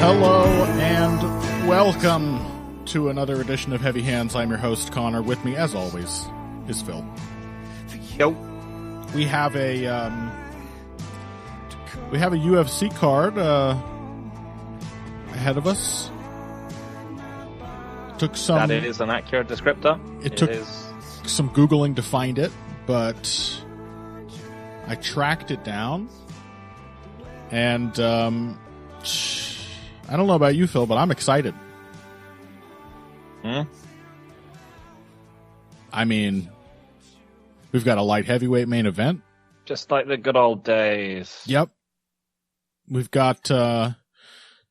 Hello and welcome to another edition of Heavy Hands. I'm your host, Connor. With me, as always, is Phil. Yo. We have a UFC card ahead of us. That is an accurate descriptor. It took some Googling to find it, but I tracked it down, and I don't know about you, Phil, but I'm excited. I mean, we've got a light heavyweight main event. Just like the good old days. Yep. We've got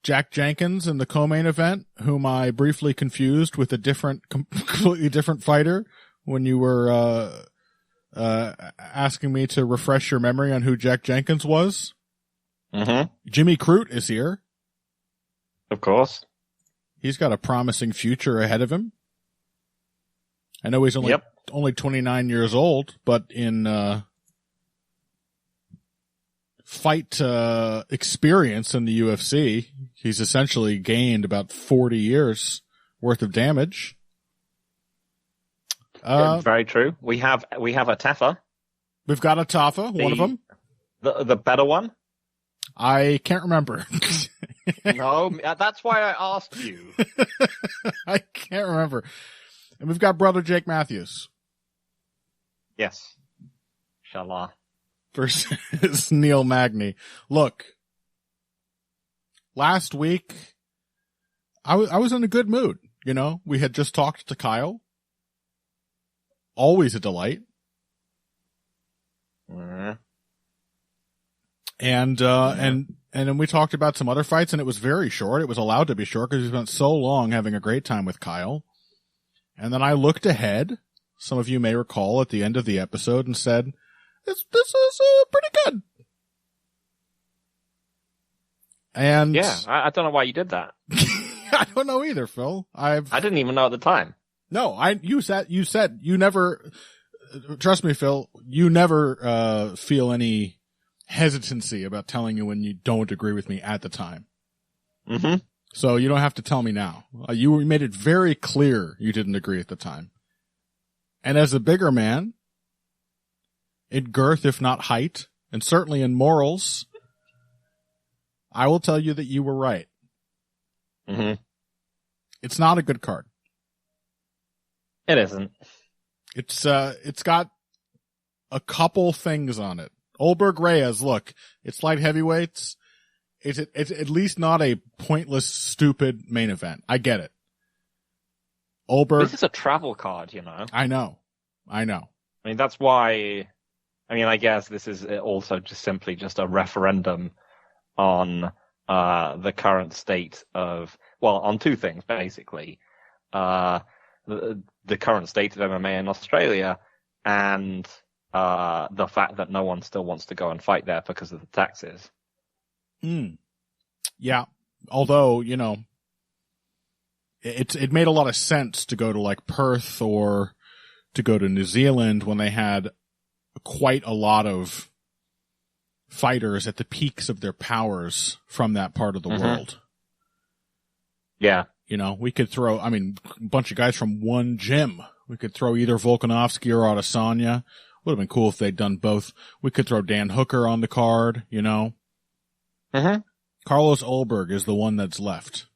Jack Jenkins in the co-main event, whom I briefly confused with a completely different fighter when you were asking me to refresh your memory on who Jack Jenkins was. Mm-hmm. Jimmy Crute is here. Of course. He's got a promising future ahead of him. I know he's only 29 years old, but in fight experience in the UFC, he's essentially gained about 40 years worth of damage. Very true. We have a Tafa. We've got a Tafa, one of them. The better one? I can't remember. No, that's why I asked you. I can't remember. And we've got brother Jake Matthews. Yes. Inshallah. Versus Neil Magny. Look, last week, I was in a good mood. You know, we had just talked to Kyle. Always a delight. Mm-hmm. And then we talked about some other fights, and it was very short. It was allowed to be short because we spent so long having a great time with Kyle. And then I looked ahead, some of you may recall, at the end of the episode and said, this is pretty good. And yeah, I don't know why you did that. I don't know either, Phil. I didn't even know at the time. No, you said you never, trust me, Phil, you never feel any hesitancy about telling you when you don't agree with me at the time. Mm-hmm. So you don't have to tell me now. You made it very clear you didn't agree at the time. And as a bigger man, in girth if not height, and certainly in morals, I will tell you that you were right. Mm-hmm. It's not a good card. It isn't. It's got a couple things on it. Ulberg Reyes, look, it's light heavyweights. It's at least not a pointless, stupid main event. I get it. Ulberg. This is a travel card, you know. I know. I mean, that's why. I mean, I guess this is also just a referendum on the current state of, well, on two things basically. The current state of MMA in Australia and the fact that no one still wants to go and fight there because of the taxes. Yeah. Although, you know, it made a lot of sense to go to like Perth or to go to New Zealand when they had quite a lot of fighters at the peaks of their powers from that part of the world. Yeah. You know, we could throw, a bunch of guys from one gym. We could throw either Volkanovski or Adesanya. Would have been cool if they'd done both. We could throw Dan Hooker on the card, you know. Mm-hmm. Carlos Ulberg is the one that's left.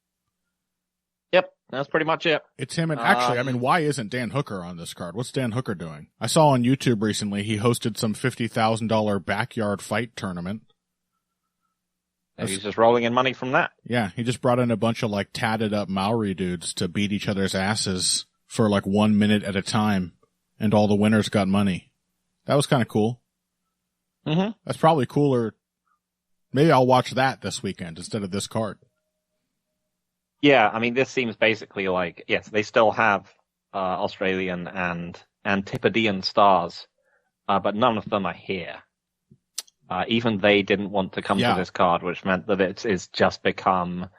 Yep, that's pretty much it. It's him, and actually, why isn't Dan Hooker on this card? What's Dan Hooker doing? I saw on YouTube recently he hosted some $50,000 backyard fight tournament. And he's just rolling in money from that. Yeah, he just brought in a bunch of like tatted up Maori dudes to beat each other's asses for like 1 minute at a time, and all the winners got money. That was kind of cool. Mm-hmm. That's probably cooler. Maybe I'll watch that this weekend instead of this card. Yeah, I mean, this seems basically like, yes, they still have Australian and Antipodean stars, but none of them are here. Even they didn't want to come to this card, which meant that it's just become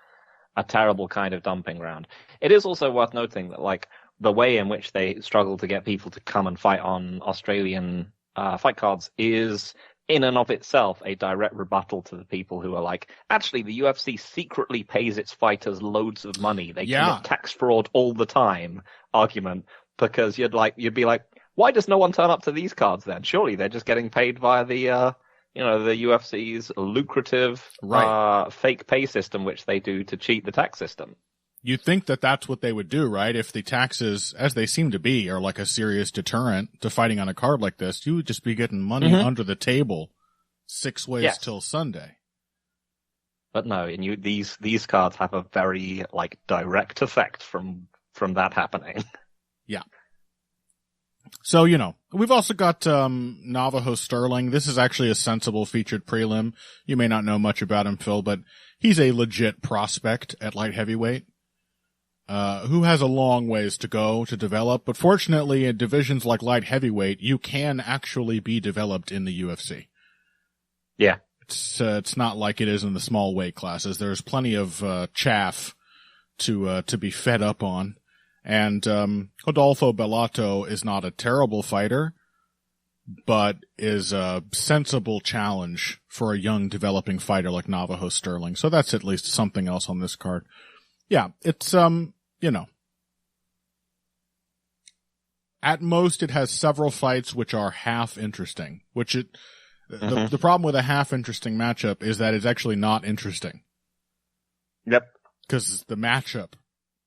a terrible kind of dumping ground. It is also worth noting that, like, the way in which they struggle to get people to come and fight on Australian fight cards is in and of itself a direct rebuttal to the people who are like, actually, the UFC secretly pays its fighters loads of money. They commit tax fraud all the time argument, because you'd be like, why does no one turn up to these cards then? Surely they're just getting paid via the the UFC's lucrative fake pay system, which they do to cheat the tax system. You'd think that that's what they would do, right? If the taxes, as they seem to be, are like a serious deterrent to fighting on a card like this, you would just be getting money under the table 6 ways till Sunday. But no, and these cards have a very direct effect from that happening. Yeah. So, we've also got Navajo Sterling. This is actually a sensible featured prelim. You may not know much about him, Phil, but he's a legit prospect at light heavyweight. Who has a long ways to go to develop, but fortunately in divisions like light heavyweight, you can actually be developed in the UFC. Yeah. It's not like it is in the small weight classes. There's plenty of, chaff to be fed up on. And, Rodolfo Bellato is not a terrible fighter, but is a sensible challenge for a young developing fighter like Navajo Sterling. So that's at least something else on this card. Yeah, it's, at most it has several fights which are half interesting, the problem with a half interesting matchup is that it's actually not interesting. Yep. Because the matchup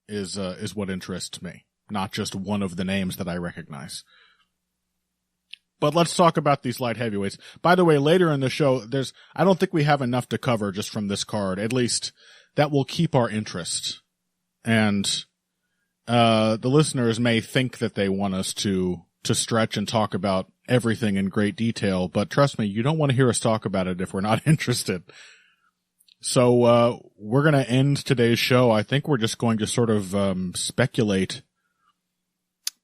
is what interests me, not just one of the names that I recognize. But let's talk about these light heavyweights. By the way, later in the show, I don't think we have enough to cover just from this card, at least that will keep our interest. And the listeners may think that they want us to stretch and talk about everything in great detail, but trust me, you don't want to hear us talk about it if we're not interested. So we're going to end today's show. I think we're just going to sort of speculate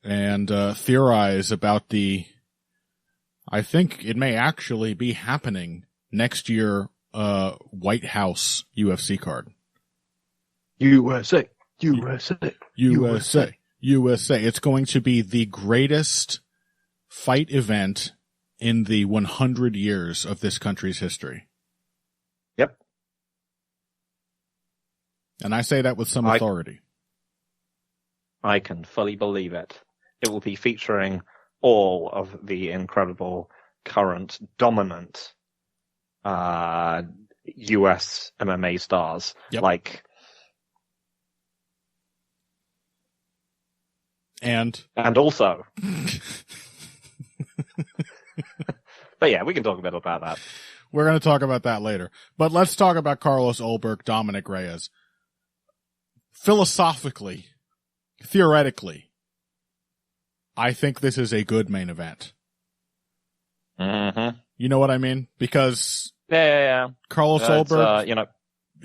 and theorize about I think it may actually be happening next year, White House UFC card. USA. It's going to be the greatest fight event in the 100 years of this country's history. Yep. And I say that with some authority. I can fully believe it. It will be featuring all of the incredible current dominant US MMA stars. Yep. And also. But yeah, we can talk a bit about that. We're going to talk about that later. But let's talk about Carlos Ulberg, Dominick Reyes. Philosophically, theoretically, I think this is a good main event. Mm-hmm. You know what I mean? Because yeah. Carlos Ulberg,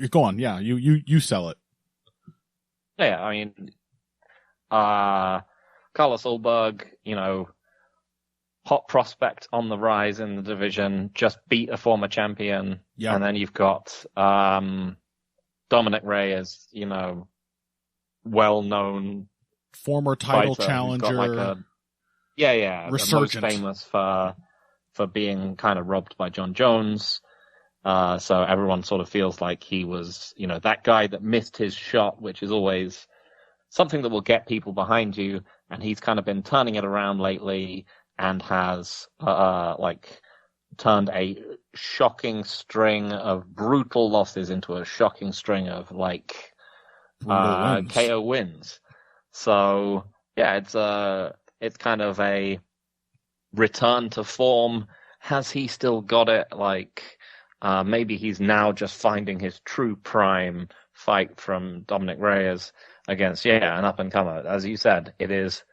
go on. Yeah, you sell it. Yeah, I mean, Carlos Ulberg, hot prospect on the rise in the division, just beat a former champion. Yeah. And then you've got Dominick Reyes, well-known former title fighter, challenger. Resurgent. Most famous for being kind of robbed by John Jones. So everyone sort of feels like he was, that guy that missed his shot, which is always something that will get people behind you. And he's kind of been turning it around lately and has, turned a shocking string of brutal losses into a shocking string of, KO wins. So, yeah, it's kind of a return to form. Has he still got it? Maybe he's now just finding his true prime fight from Dominick Reyes against, an up-and-comer. As you said, it is,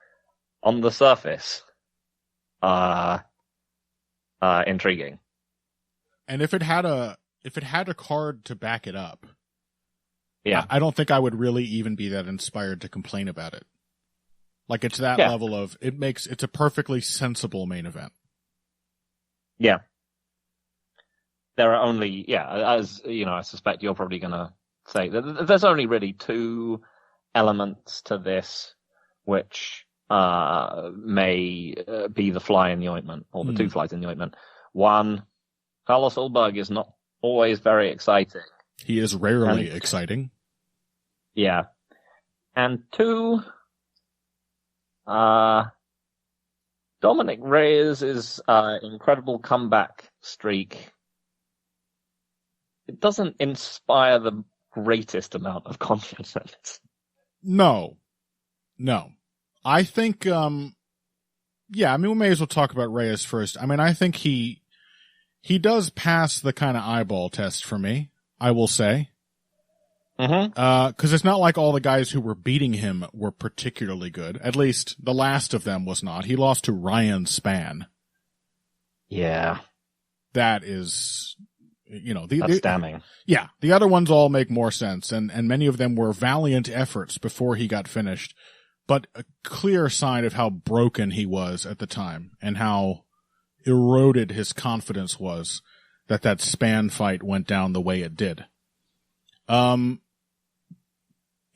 on the surface, intriguing. And if it had a card to back it up, I don't think I would really even be that inspired to complain about it. It's that level of, it's a perfectly sensible main event. Yeah. There are only, as I suspect you're probably going to say, there's only really two elements to this which may be the fly in the ointment, or the two flies in the ointment. One, Carlos Ulberg is not always very exciting. He is rarely exciting. Yeah. And 2, Dominick Reyes' incredible comeback streak. It doesn't inspire the greatest amount of confidence. No. I think, we may as well talk about Reyes first. I mean, I think he does pass the kind of eyeball test for me, I will say. Mm-hmm. 'Cause it's not like all the guys who were beating him were particularly good. At least the last of them was not. He lost to Ryan Spann. Yeah. That is, That's damning. Yeah, the other ones all make more sense, and many of them were valiant efforts before he got finished, but a clear sign of how broken he was at the time, and how eroded his confidence was that Spann fight went down the way it did.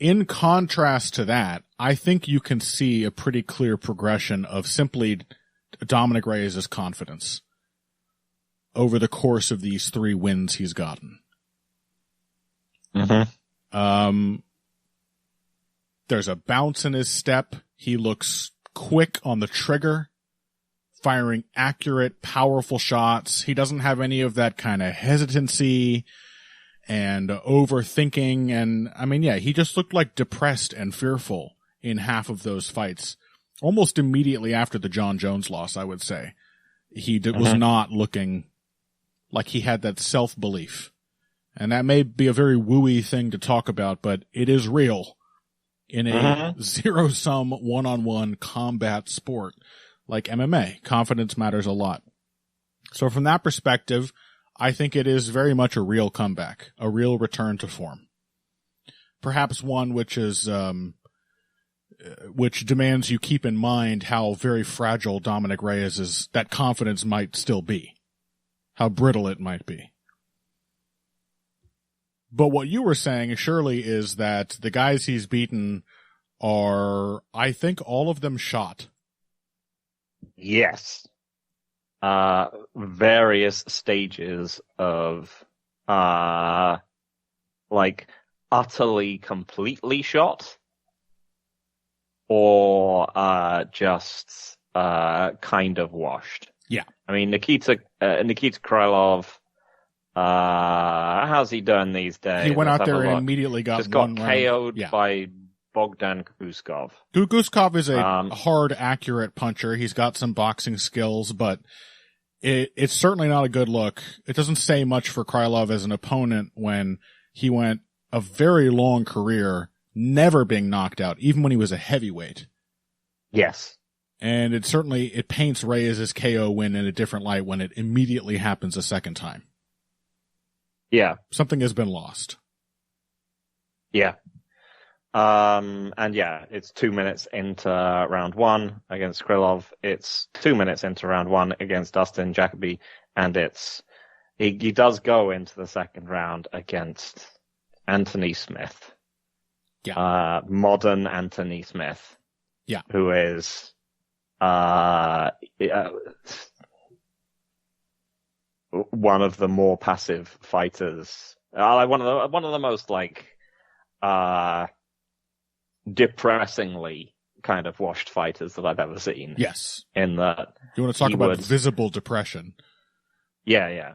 In contrast to that, I think you can see a pretty clear progression of simply Dominick Reyes' confidence over the course of these 3 wins he's gotten. Mm-hmm. There's a bounce in his step. He looks quick on the trigger, firing accurate, powerful shots. He doesn't have any of that kind of hesitancy and overthinking. And I mean, he just looked like depressed and fearful in half of those fights. Almost immediately after the John Jones loss, I would say. He was not looking like he had that self-belief. And that may be a very wooey thing to talk about, but it is real in a zero-sum, one-on-one combat sport like MMA. Confidence matters a lot. So from that perspective, I think it is very much a real comeback, a real return to form. Perhaps one which is, which demands you keep in mind how very fragile Dominick Reyes' that confidence might still be. How brittle it might be. But what you were saying, surely, is that the guys he's beaten are, I think, all of them shot. Yes. Various stages of, utterly, completely shot, or just kind of washed. Yeah. I mean, Nikita Krylov, how's he done these days? He went out there and immediately got KO'd by Bogdan Guskov. Guskov is a hard, accurate puncher. He's got some boxing skills, but it's certainly not a good look. It doesn't say much for Krylov as an opponent when he went a very long career never being knocked out, even when he was a heavyweight. Yes. And it paints Reyes' KO win in a different light when it immediately happens a second time. Yeah. Something has been lost. Yeah. It's 2 minutes into round 1 against Krylov. It's 2 minutes into round 1 against Dustin Jacoby. And he does go into the second round against Anthony Smith. Yeah. Modern Anthony Smith. Yeah. Who is, one of the more passive fighters. One of the most depressingly kind of washed fighters that I've ever seen. Yes. In that you want to talk about visible depression. Yeah.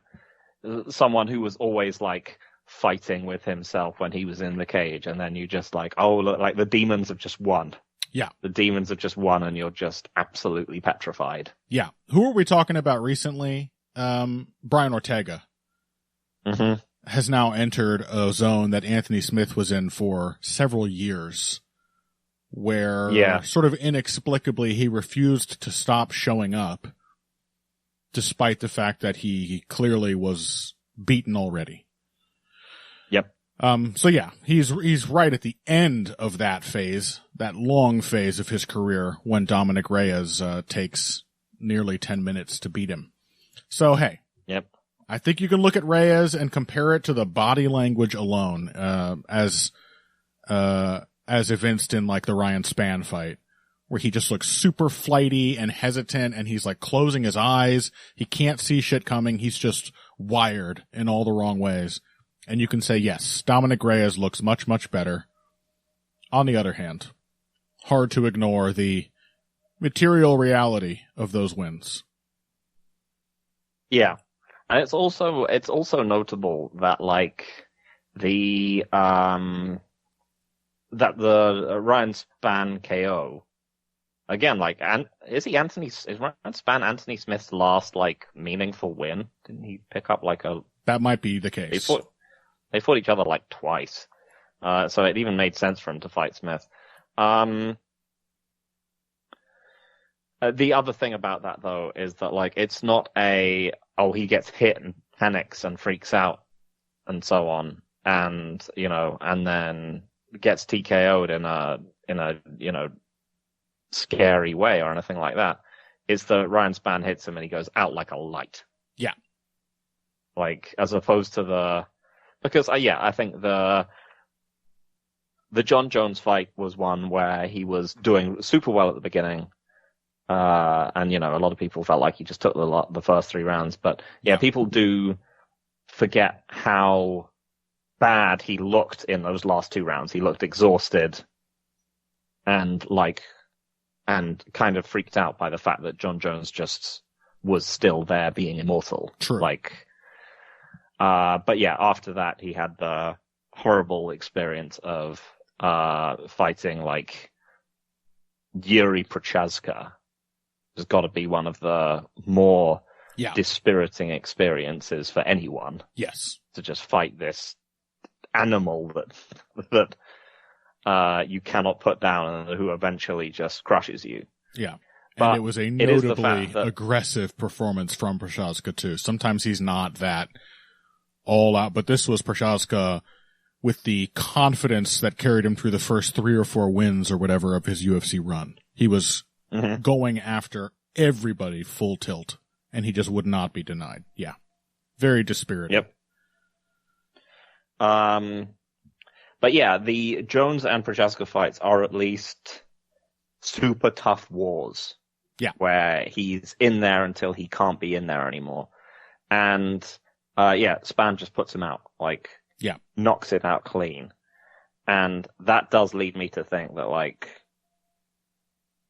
Someone who was always fighting with himself when he was in the cage, and then you just look, the demons have just won. Yeah. The demons have just won, and you're just absolutely petrified. Yeah. Who are we talking about recently? Brian Ortega. Mm-hmm. Has now entered a zone that Anthony Smith was in for several years, where sort of inexplicably he refused to stop showing up, despite the fact that he clearly was beaten already. Yep. He's right at the end of that phase, that long phase of his career when Dominick Reyes takes nearly 10 minutes to beat him. So, hey. Yep. I think you can look at Reyes and compare it to the body language alone, as evinced in the Ryan Spann fight, where he just looks super flighty and hesitant, and he's closing his eyes. He can't see shit coming. He's just wired in all the wrong ways. And you can say, yes, Dominick Reyes looks much, much better. On the other hand, hard to ignore the material reality of those wins. Yeah. And it's also notable that like the Ryan Spann KO again, like, is Ryan Spann Anthony Smith's last like meaningful win? Didn't he pick up like that might be the case. They fought each other like twice. So it even made sense for him to fight Smith. The other thing about that though is that like it's not he gets hit and panics and freaks out and so on, and and then gets TKO'd in a scary way or anything like that. Is that Ryan Spann hits him and he goes out like a light. Yeah. Like as opposed to because I think the John Jones fight was one where he was doing super well at the beginning. And a lot of people felt like he just took the first 3 rounds, but people do forget how bad he looked in those last 2 rounds. He looked exhausted and kind of freaked out by the fact that John Jones just was still there being immortal. True. But after that he had the horrible experience of fighting like Yuri Prochazka. Has got to be one of the more dispiriting experiences for anyone. Yes. To just fight this animal that you cannot put down and who eventually just crushes you. Yeah. And it was a notably aggressive performance from Prochazka too. Sometimes he's not that all out, but this was Prochazka with the confidence that carried him through the first 3 or 4 wins or whatever of his UFC run. He was going after everybody full tilt, and he just would not be denied. Yeah. Very dispiriting. Yep. But the Jones and Prochazka fights are at least super tough wars. Yeah. Where he's in there until he can't be in there anymore. And, Spann just puts him out. Knocks it out clean. And that does lead me to think that,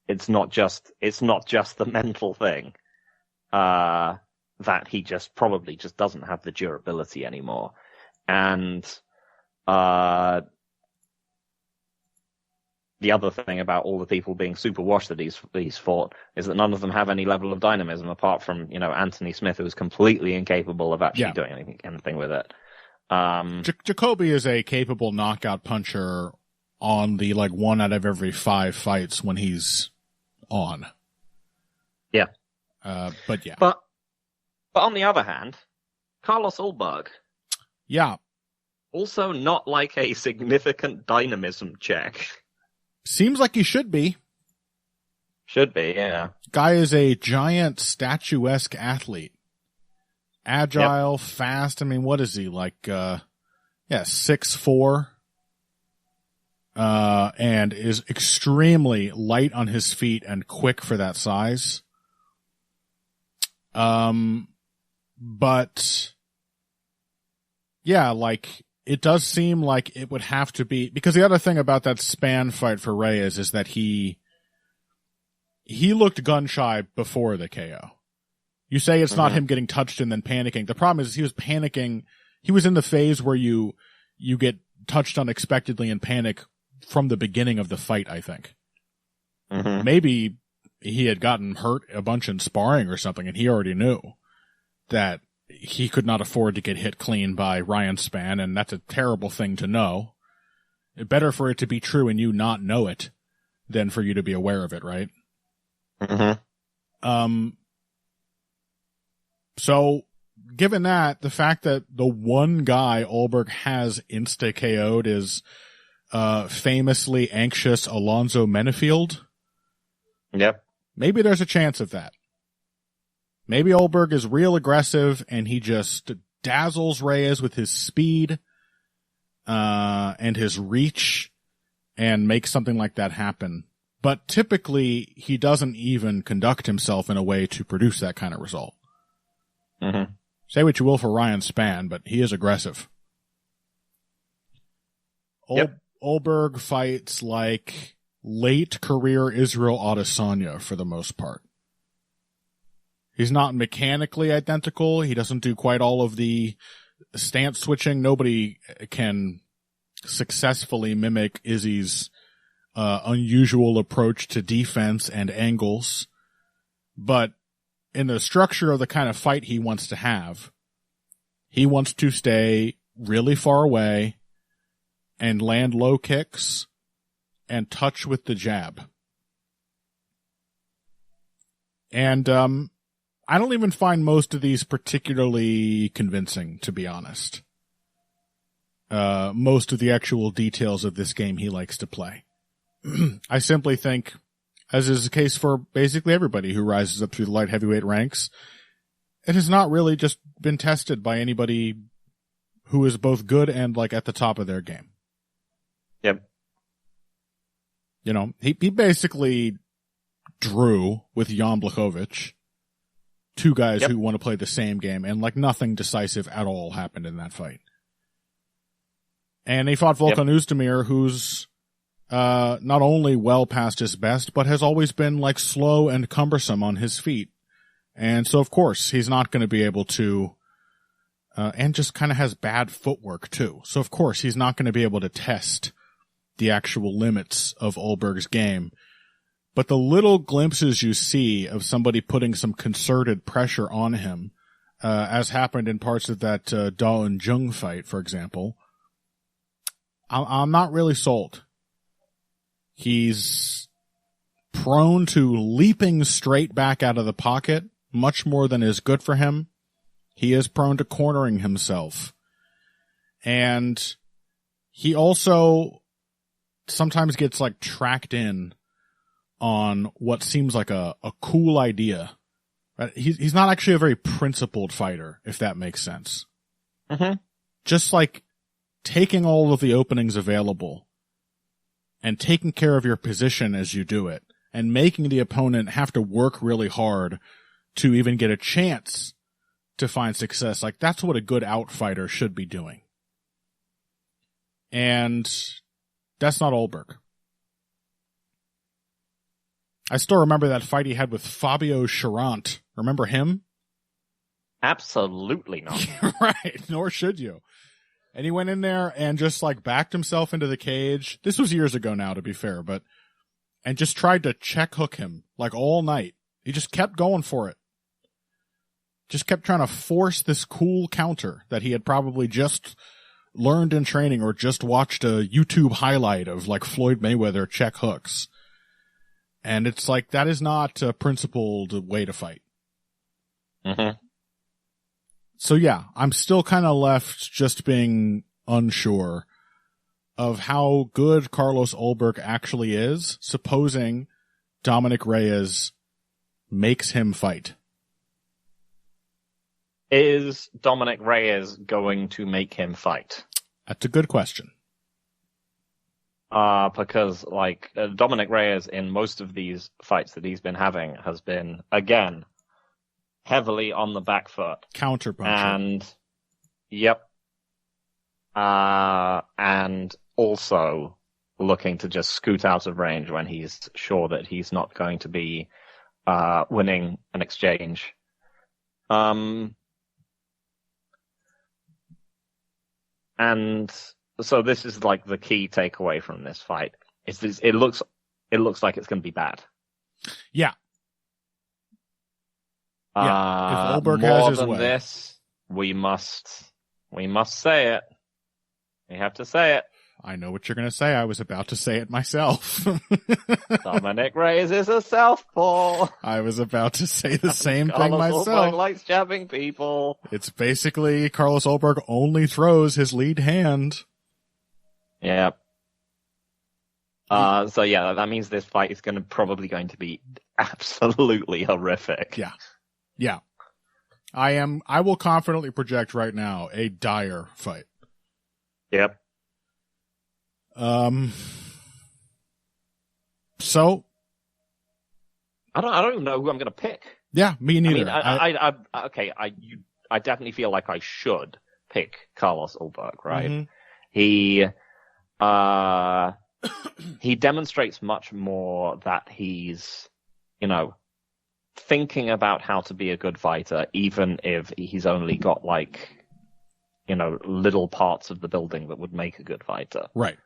it's not just the mental thing, that he just probably just doesn't have the durability anymore. And, the other thing about all the people being super washed that he's fought is that none of them have any level of dynamism apart from, Anthony Smith, who is completely incapable of actually doing anything with it. Jacoby is a capable knockout puncher on the 1 out of every 5 fights when he's on. Yeah. But on the other hand, Carlos Ulberg. Yeah. Also not like a significant dynamism check. Seems like he should be. Should be, yeah. Guy is a giant statuesque athlete. Agile, fast. I mean, what is he? 6'4". And is extremely light on his feet and quick for that size. But it does seem like it would have to be, because the other thing about that Spann fight for Reyes is that he looked gun shy before the KO. You say it's not him getting touched and then panicking. The problem is he was panicking. He was in the phase where you get touched unexpectedly and panic from the beginning of the fight, I think. Maybe he had gotten hurt a bunch in sparring or something, and he already knew that he could not afford to get hit clean by Ryan Spann, and that's a terrible thing to know. Better for it to be true and you not know it than for you to be aware of it, right? So, given that, the fact that the one guy Ulberg has insta-KO'd is famously anxious Alonzo Menefield. Yep. Maybe there's a chance of that. Maybe Ulberg is real aggressive and he just dazzles Reyes with his speed and his reach and makes something like that happen. But typically, he doesn't even conduct himself in a way to produce that kind of result. Say what you will for Ryan Spann, but he is aggressive. Yep. Ulberg fights like late career Israel Adesanya for the most part. He's not mechanically identical. He doesn't do quite all of the stance switching. Nobody can successfully mimic Izzy's unusual approach to defense and angles. But in the structure of the kind of fight he wants to have, he wants to stay really far away and land low kicks and touch with the jab. And I don't even find most of these particularly convincing, to be honest. Most of the actual details of this game he likes to play. I simply think, as is the case for basically everybody who rises up through the light heavyweight ranks, it has not really just been tested by anybody who is both good and like at the top of their game. Yep. You know, he basically drew with Jan Blachowicz, two guys who want to play the same game, and like nothing decisive at all happened in that fight. And he fought Volkan Oezdemir, who's not only well past his best, but has always been like slow and cumbersome on his feet. And so of course he's not going to be able to, and just kind of has bad footwork too. So of course he's not going to be able to test the actual limits of Ulberg's game. But the little glimpses you see of somebody putting some concerted pressure on him, as happened in parts of that Da and Jung fight, for example, I'm not really sold. He's prone to leaping straight back out of the pocket, much more than is good for him. He is prone to cornering himself. And he also sometimes gets like tracked in on what seems like a cool idea. Right? He's not actually a very principled fighter, if that makes sense. Mm-hmm. Just like taking all of the openings available and taking care of your position as you do it and making the opponent have to work really hard to even get a chance to find success. Like that's what a good outfighter should be doing. And that's not Ulberg. I still remember that fight he had with Fabio Charant. Remember him? Absolutely not. Right, nor should you. And he went in there and just like backed himself into the cage. This was years ago now, to be fair, and just tried to check hook him like all night. He just kept going for it. Just kept trying to force this cool counter that he had probably just learned in training or just watched a YouTube highlight of like Floyd Mayweather check hooks. And it's like, that is not a principled way to fight. Mm-hmm. So yeah, I'm still kind of left just being unsure of how good Carlos Ulberg actually is, supposing Dominick Reyes makes him fight. Is Dominick Reyes going to make him fight? That's a good question. Because like Dominick Reyes in most of these fights that he's been having has been, again, heavily on the back foot. Counterpuncher. And, yep. And also looking to just scoot out of range when he's sure that he's not going to be winning an exchange. And so this is like the key takeaway from this fight. Is this, it looks like it's going to be bad. Yeah. If Ulberg more has his than way. this, we must say it. We have to say it. I know what you're going to say. I was about to say it myself. Dominick Reyes is a southpaw. I was about to say the same thing Carlos myself. Ulberg likes jabbing people. It's basically Carlos Ulberg only throws his lead hand. Yeah. So yeah, that means this fight is probably going to be absolutely horrific. Yeah. Yeah. I will confidently project right now a dire fight. Yep. So I don't even know who I'm going to pick. yeah, me neither. I mean, I definitely feel like I should pick Carlos Ulberg, right? Mm-hmm. He demonstrates much more that he's, thinking about how to be a good fighter, even if he's only got little parts of the building that would make a good fighter. Right.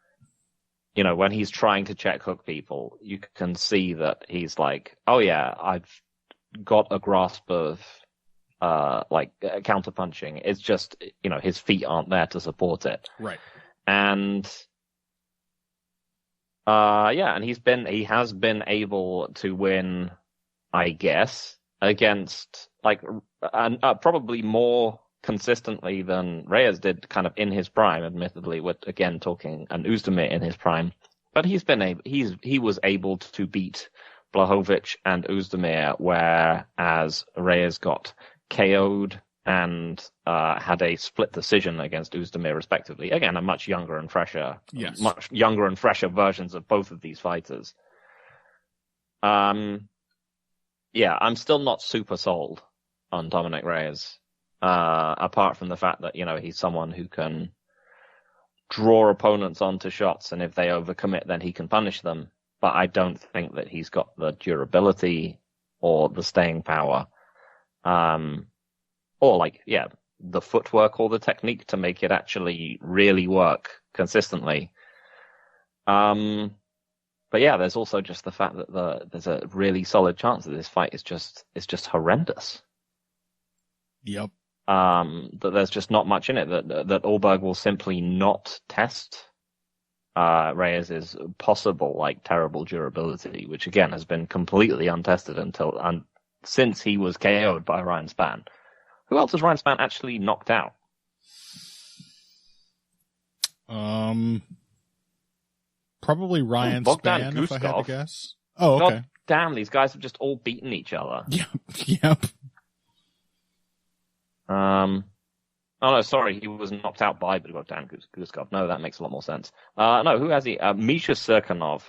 When he's trying to check hook people, you can see that he's like, oh yeah, I've got a grasp of, counter punching. It's just, his feet aren't there to support it. Right. And, and he has been able to win, I guess, against, probably more consistently than Reyes did kind of in his prime, admittedly, with, again, talking an Uzdemir in his prime. But he was able to beat Blachowicz and Uzdemir, whereas Reyes got KO'd and had a split decision against Uzdemir, respectively. Again, much younger and fresher versions of both of these fighters. I'm still not super sold on Dominick Reyes. Apart from the fact that, he's someone who can draw opponents onto shots, and if they overcommit, then he can punish them. But I don't think that he's got the durability or the staying power, or the footwork or the technique to make it actually really work consistently. But yeah, there's also just the fact that there's a really solid chance that this fight is just horrendous. Yep. That there's just not much in it, that Ulberg will simply not test Reyes' possible, terrible durability, which again has been completely untested since he was KO'd by Ryan Spann. Who else has Ryan Spann actually knocked out? Probably Ryan Bogdan Spann, if I had to Guskov. guess. Oh, okay. God damn, these guys have just all beaten each other. Yep. Oh no, sorry, he was knocked out by Bogdan Guskov. No, that makes a lot more sense. No, who has he? Misha Serkinov.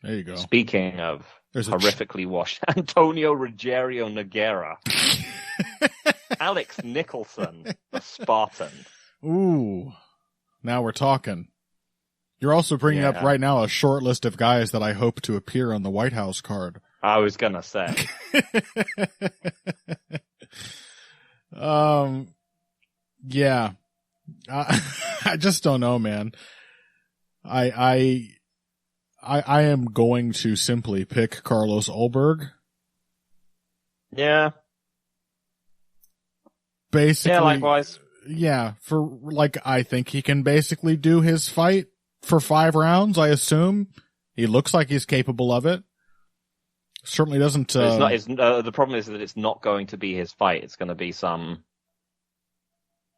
There you go. Speaking of horrifically washed, Antonio Ruggiero Nogueira. Alex Nicholson, the Spartan. Ooh, now we're talking. You're also bringing up right now a short list of guys that I hope to appear on the White House card. I was gonna say. Yeah. I just don't know, man. I am going to simply pick Carlos Ulberg. Yeah. Basically. Yeah, likewise. Yeah, I think he can basically do his fight for 5 rounds, I assume. He looks like he's capable of it. Certainly doesn't. The problem is that it's not going to be his fight. It's going to be some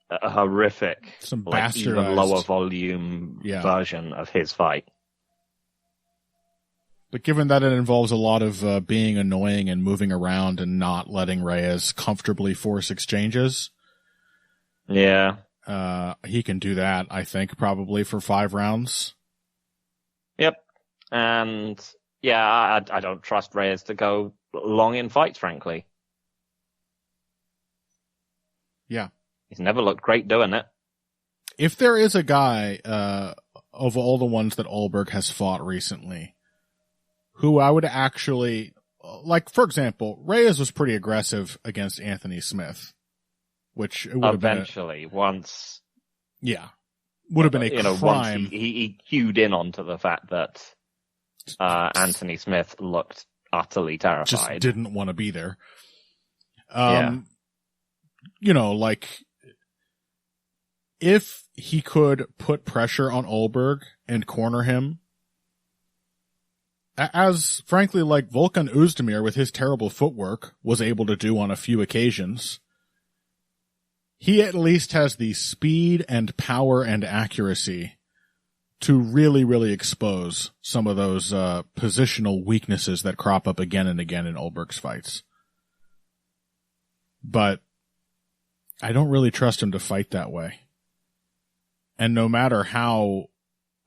horrific, some even lower volume version of his fight. But given that it involves a lot of being annoying and moving around and not letting Reyes comfortably force exchanges, yeah, he can do that. I think probably for 5 rounds. Yep, and. Yeah, I don't trust Reyes to go long in fights, frankly. Yeah. He's never looked great doing it. If there is a guy, of all the ones that Ulberg has fought recently, who I would actually, for example, Reyes was pretty aggressive against Anthony Smith, which would have been once. Yeah. Would have been a crime. Once he cued in onto the fact that Anthony Smith looked utterly terrified. Just didn't want to be there. If he could put pressure on Ulberg and corner him, as frankly, Volkan Uzdemir with his terrible footwork was able to do on a few occasions, he at least has the speed and power and accuracy to really, really expose some of those positional weaknesses that crop up again and again in Ulberg's fights. But I don't really trust him to fight that way. And no matter how,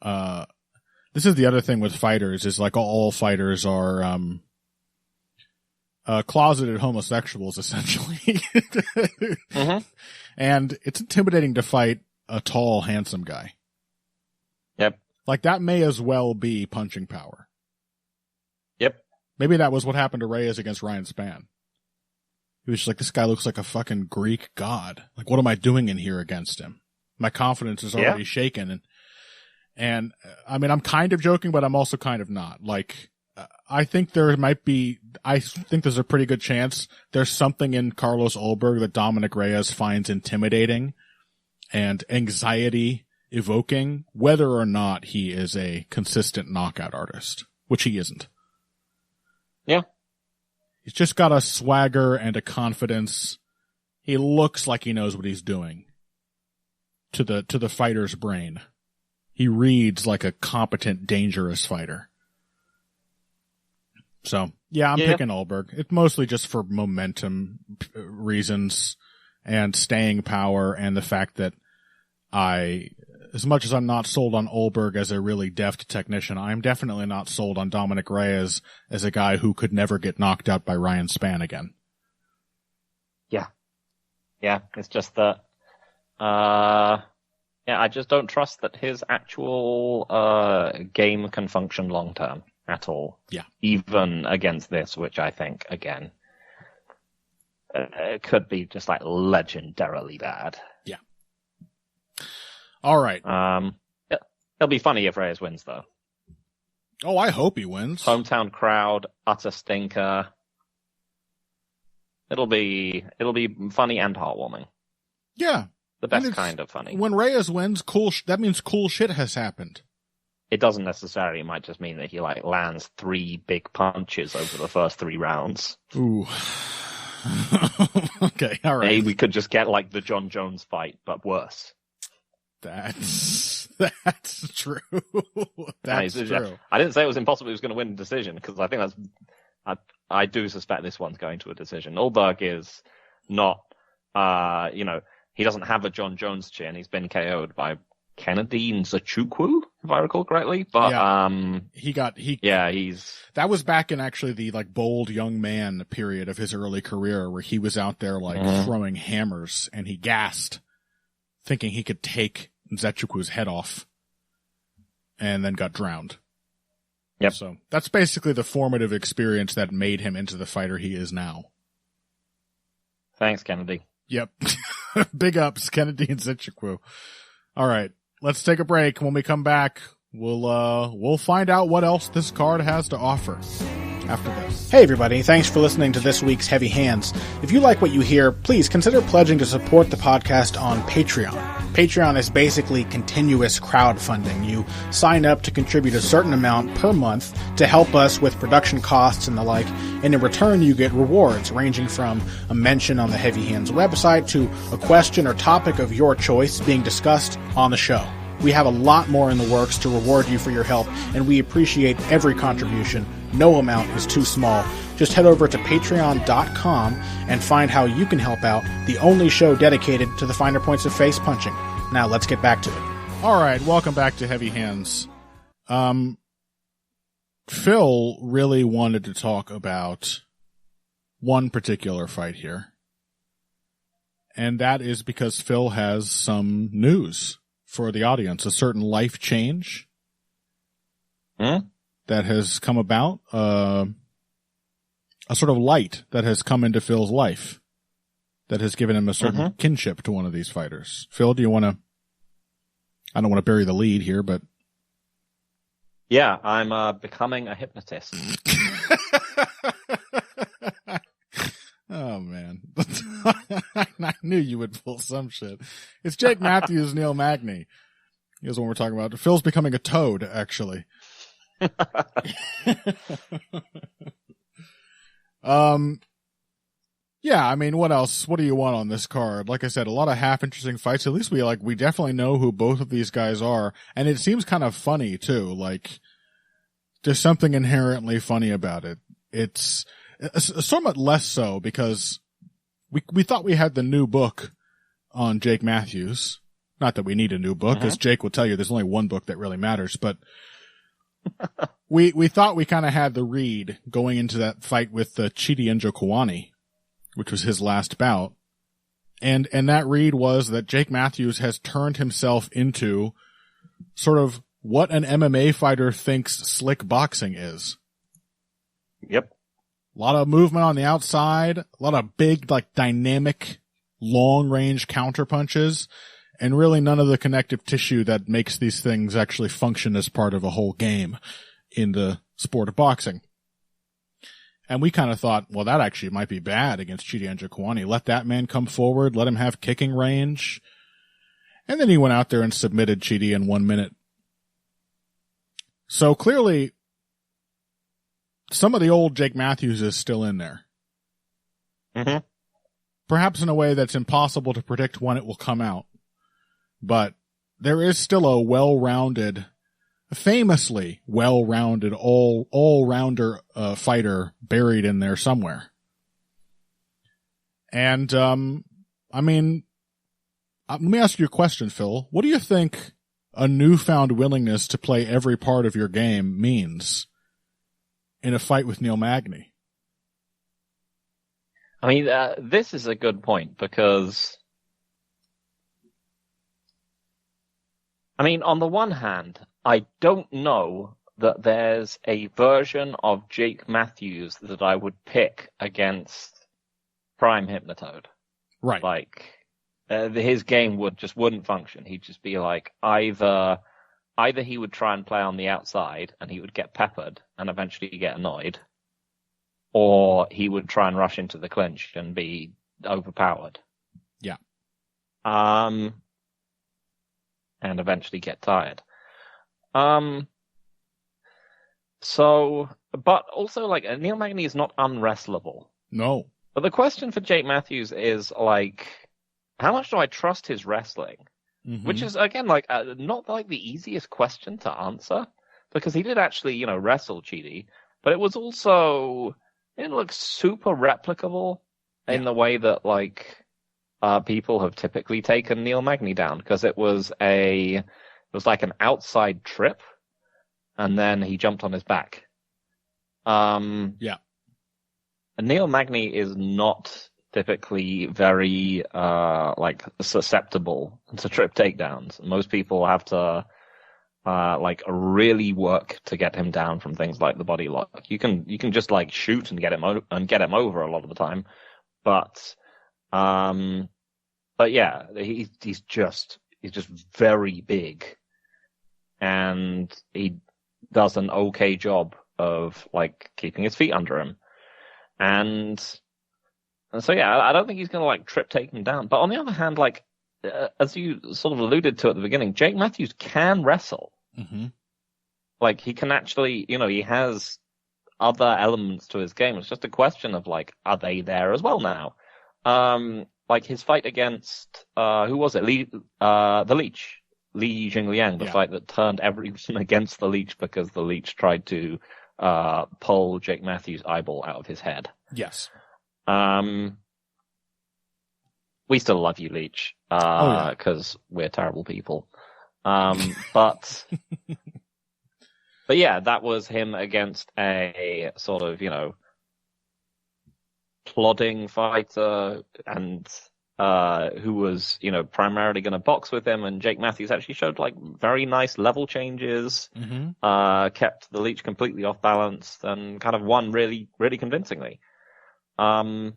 this is the other thing with fighters, is all fighters are closeted homosexuals, essentially. Mm-hmm. And it's intimidating to fight a tall, handsome guy. Yep. Like, that may as well be punching power. Yep. Maybe that was what happened to Reyes against Ryan Spann. He was just like, this guy looks like a fucking Greek god. Like, what am I doing in here against him? My confidence is already shaken. And I mean, I'm kind of joking, but I'm also kind of not. Like, I think there's a pretty good chance there's something in Carlos Ulberg that Dominick Reyes finds intimidating and anxiety evoking, whether or not he is a consistent knockout artist, which he isn't. Yeah. He's just got a swagger and a confidence. He looks like he knows what he's doing to the fighter's brain. He reads like a competent, dangerous fighter. So, yeah, I'm picking Ulberg. It's mostly just for momentum reasons and staying power and the fact that as much as I'm not sold on Ulberg as a really deft technician, I'm definitely not sold on Dominick Reyes as a guy who could never get knocked out by Ryan Spann again. Yeah. Yeah, it's just that, I just don't trust that his actual game can function long term at all. Yeah. Even against this, which I think, again, it could be just like legendarily bad. Yeah. All right. It'll be funny if Reyes wins, though. Oh, I hope he wins. Hometown crowd, utter stinker. It'll be funny and heartwarming. Yeah. The best kind of funny. When Reyes wins, that means cool shit has happened. It doesn't necessarily. It might just mean that he lands 3 big punches over the first 3 rounds. Ooh. Okay, all right. Maybe we could just get the John Jones fight, but worse. That's true. That's true. I didn't say it was impossible he was going to win a decision, because I think I do suspect this one's going to a decision. Ulberg is not, he doesn't have a John Jones chin. He's been KO'd by Kennedy Nzechukwu, if I recall correctly. But that was back in actually the bold young man period of his early career, where he was out there throwing hammers, and he gassed, thinking he could take Nzechukwu's head off, and then got drowned. Yep. So that's basically the formative experience that made him into the fighter he is now. Thanks, Kennedy. Yep. Big ups, Kennedy and Nzechukwu. All right. Let's take a break. When we come back, we'll find out what else this card has to offer after this. Hey everybody, thanks for listening to this week's Heavy Hands. If you like what you hear, please consider pledging to support the podcast on Patreon. Patreon is basically continuous crowdfunding. You sign up to contribute a certain amount per month to help us with production costs and the like, and in return you get rewards ranging from a mention on the Heavy Hands website to a question or topic of your choice being discussed on the show. We have a lot more in the works to reward you for your help, and we appreciate every contribution. No amount is too small. Just head over to patreon.com and find how you can help out, the only show dedicated to the finer points of face punching. Now let's get back to it. All right, welcome back to Heavy Hands. Phil really wanted to talk about one particular fight here, and that is because Phil has some news for the audience, a certain life change that has come about, a sort of light that has come into Phil's life that has given him a certain kinship to one of these fighters. Phil, do you want to, I don't want to bury the lead here, but. Yeah, I'm becoming a hypnotist. Oh, man. I knew you would pull some shit. It's Jake Matthews, Neil Magny. Here's what we're talking about. Phil's becoming a toad, actually. Yeah, I mean, what else? What do you want on this card? Like I said, a lot of half interesting fights. At least we definitely know who both of these guys are. And it seems kind of funny, too. There's something inherently funny about it. It's somewhat less so because we thought we had the new book on Jake Matthews. Not that we need a new book, as Jake will tell you there's only one book that really matters, but We thought we kind of had the read going into that fight with Chidi and Njokuani, which was his last bout. And that read was that Jake Matthews has turned himself into sort of what an MMA fighter thinks slick boxing is. Yep. A lot of movement on the outside, a lot of big, like, dynamic, long-range counter punches, and really none of the connective tissue that makes these things actually function as part of a whole game in the sport of boxing. And we kind of thought, well, that actually might be bad against Chidi Njokuani. Let that man come forward, let him have kicking range. And then he went out there and submitted Chidi in 1 minute. So clearly, some of the old Jake Matthews is still in there. Mm-hmm. Perhaps in a way that's impossible to predict when it will come out. But there is still a well-rounded, famously well-rounded, all-rounder fighter buried in there somewhere. And, I mean, let me ask you a question, Phil. What do you think a newfound willingness to play every part of your game means in a fight with Neil Magny? I mean, this is a good point because, I mean, on the one hand, I don't know that there's a version of Jake Matthews that I would pick against Prime Hypnotoad. Right. Like, his game wouldn't function. He'd just be like, either he would try and play on the outside and he would get peppered and eventually get annoyed, or he would try and rush into the clinch and be overpowered. Yeah. And eventually get tired. So, but also, like, Neil Magny is not unwrestlable. No. But the question for Jake Matthews is, like, how much do I trust his wrestling? Mm-hmm. Which is, again, like, not, like, the easiest question to answer, because he did actually, wrestle Chidi, but it was also, it looks super replicable in the way that, like, people have typically taken Neil Magny down, because it was like an outside trip, and then he jumped on his back. Yeah. And Neil Magny is not typically very, like, susceptible to trip takedowns. Most people have to, like, really work to get him down from things like the body lock. You can just, like, shoot and get him over a lot of the time. But yeah, he's just very big, and he does an okay job of, like, keeping his feet under him. And so, yeah, I don't think he's going to, like, take him down. But on the other hand, like, as you sort of alluded to at the beginning, Jake Matthews can wrestle. Mm-hmm. Like, he can actually, he has other elements to his game. It's just a question of, like, are they there as well now? Like, his fight against, who was it? The Leech. Li Jingliang, the fight that turned everyone against the Leech because the Leech tried to pull Jake Matthews' eyeball out of his head. Yes. We still love you, Leech, because we're terrible people. But yeah, that was him against a sort of, plodding fighter, and who was, primarily going to box with him, and Jake Matthews actually showed, like, very nice level changes, kept the Leech completely off balance, and kind of won really, really convincingly. So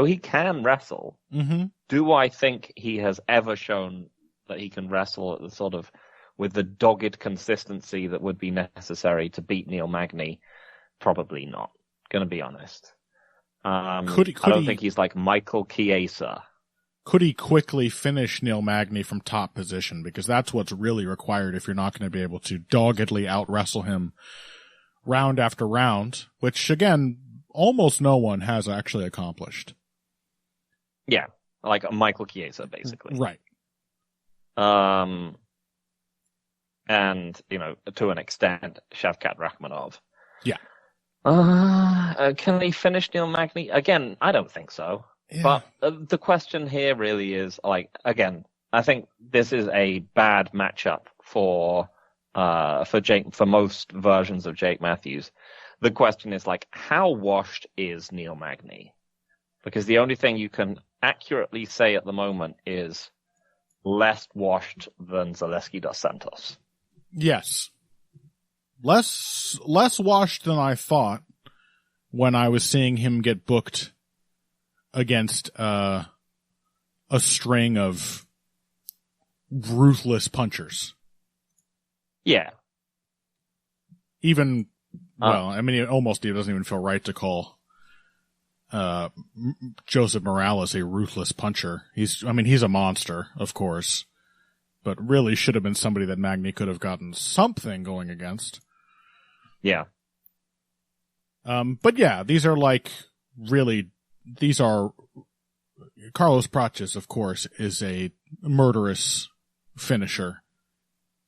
he can wrestle. Mm-hmm. Do I think he has ever shown that he can wrestle at the sort of, with the dogged consistency that would be necessary to beat Neil Magny? Probably not. Gonna be honest. I don't think he's like Michael Chiesa. Could he quickly finish Neil Magny from top position? Because that's what's really required if you're not going to be able to doggedly out-wrestle him round after round, which, again, almost no one has actually accomplished. Yeah, like Michael Chiesa, basically. Right. And, to an extent, Shavkat Rakhmonov. Yeah. Can he finish Neil Magny? Again, I don't think so. Yeah. But the question here really is, like, again, I think this is a bad matchup for most versions of Jake Matthews. The question is, like, how washed is Neil Magny? Because the only thing you can accurately say at the moment is less washed than Zaleski dos Santos. Yes. Less washed than I thought when I was seeing him get booked against a string of ruthless punchers. Yeah. Even, well, I mean, it doesn't even feel right to call Joseph Morales a ruthless puncher. He's a monster, of course, but really should have been somebody that Magny could have gotten something going against. Yeah. But yeah, these are Carlos Prates, of course, is a murderous finisher,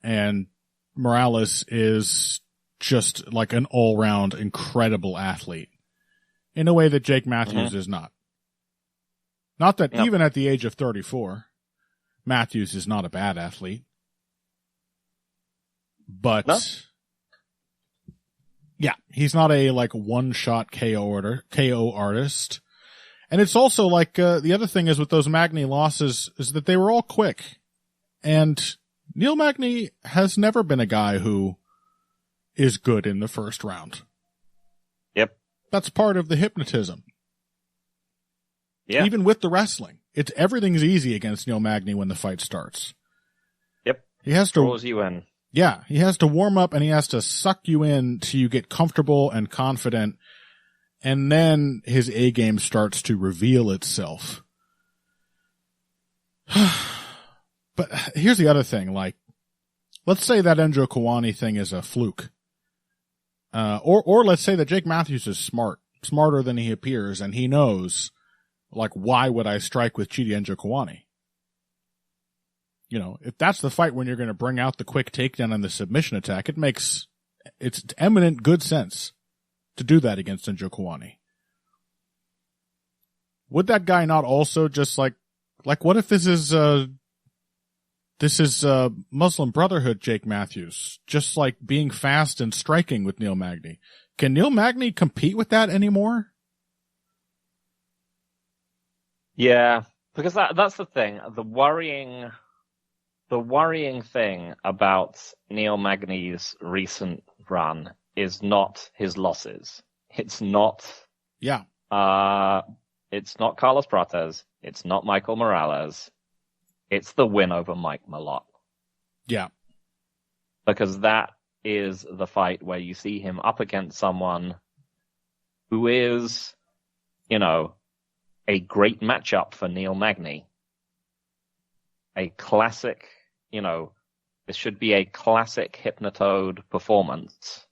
and Morales is just like an all-round incredible athlete in a way that Jake Matthews is not. Not that even at the age of 34, Matthews is not a bad athlete, but yeah, he's not a one-shot KO artist. And it's also the other thing is with those Magny losses is that they were all quick. And Neil Magny has never been a guy who is good in the first round. Yep. That's part of the hypnotism. Yeah. Even with the wrestling. Everything's easy against Neil Magny when the fight starts. Yep. He has to draws you in. Yeah, he has to warm up and he has to suck you in till you get comfortable and confident. And then his A game starts to reveal itself. But here's the other thing, let's say that Enjo Kawani thing is a fluke. Or let's say that Jake Matthews is smarter than he appears, and he knows, why would I strike with Chidi Enjo Kawani? You know, if that's the fight when you're going to bring out the quick takedown and the submission attack, it's eminent good sense to do that against Enjo Kawani. Would that guy not also just what if this is Muslim Brotherhood Jake Matthews, just being fast and striking with Neil Magny? Can Neil Magny compete with that anymore? Yeah, because that's the thing. The worrying thing about Neil Magny's recent run is not his losses. It's not. Yeah. It's not Carlos Prates. It's not Michael Morales. It's the win over Mike Malott. Yeah. Because that is the fight where you see him up against someone who is, a great matchup for Neil Magny. A classic, this should be a classic Hypnotoad performance.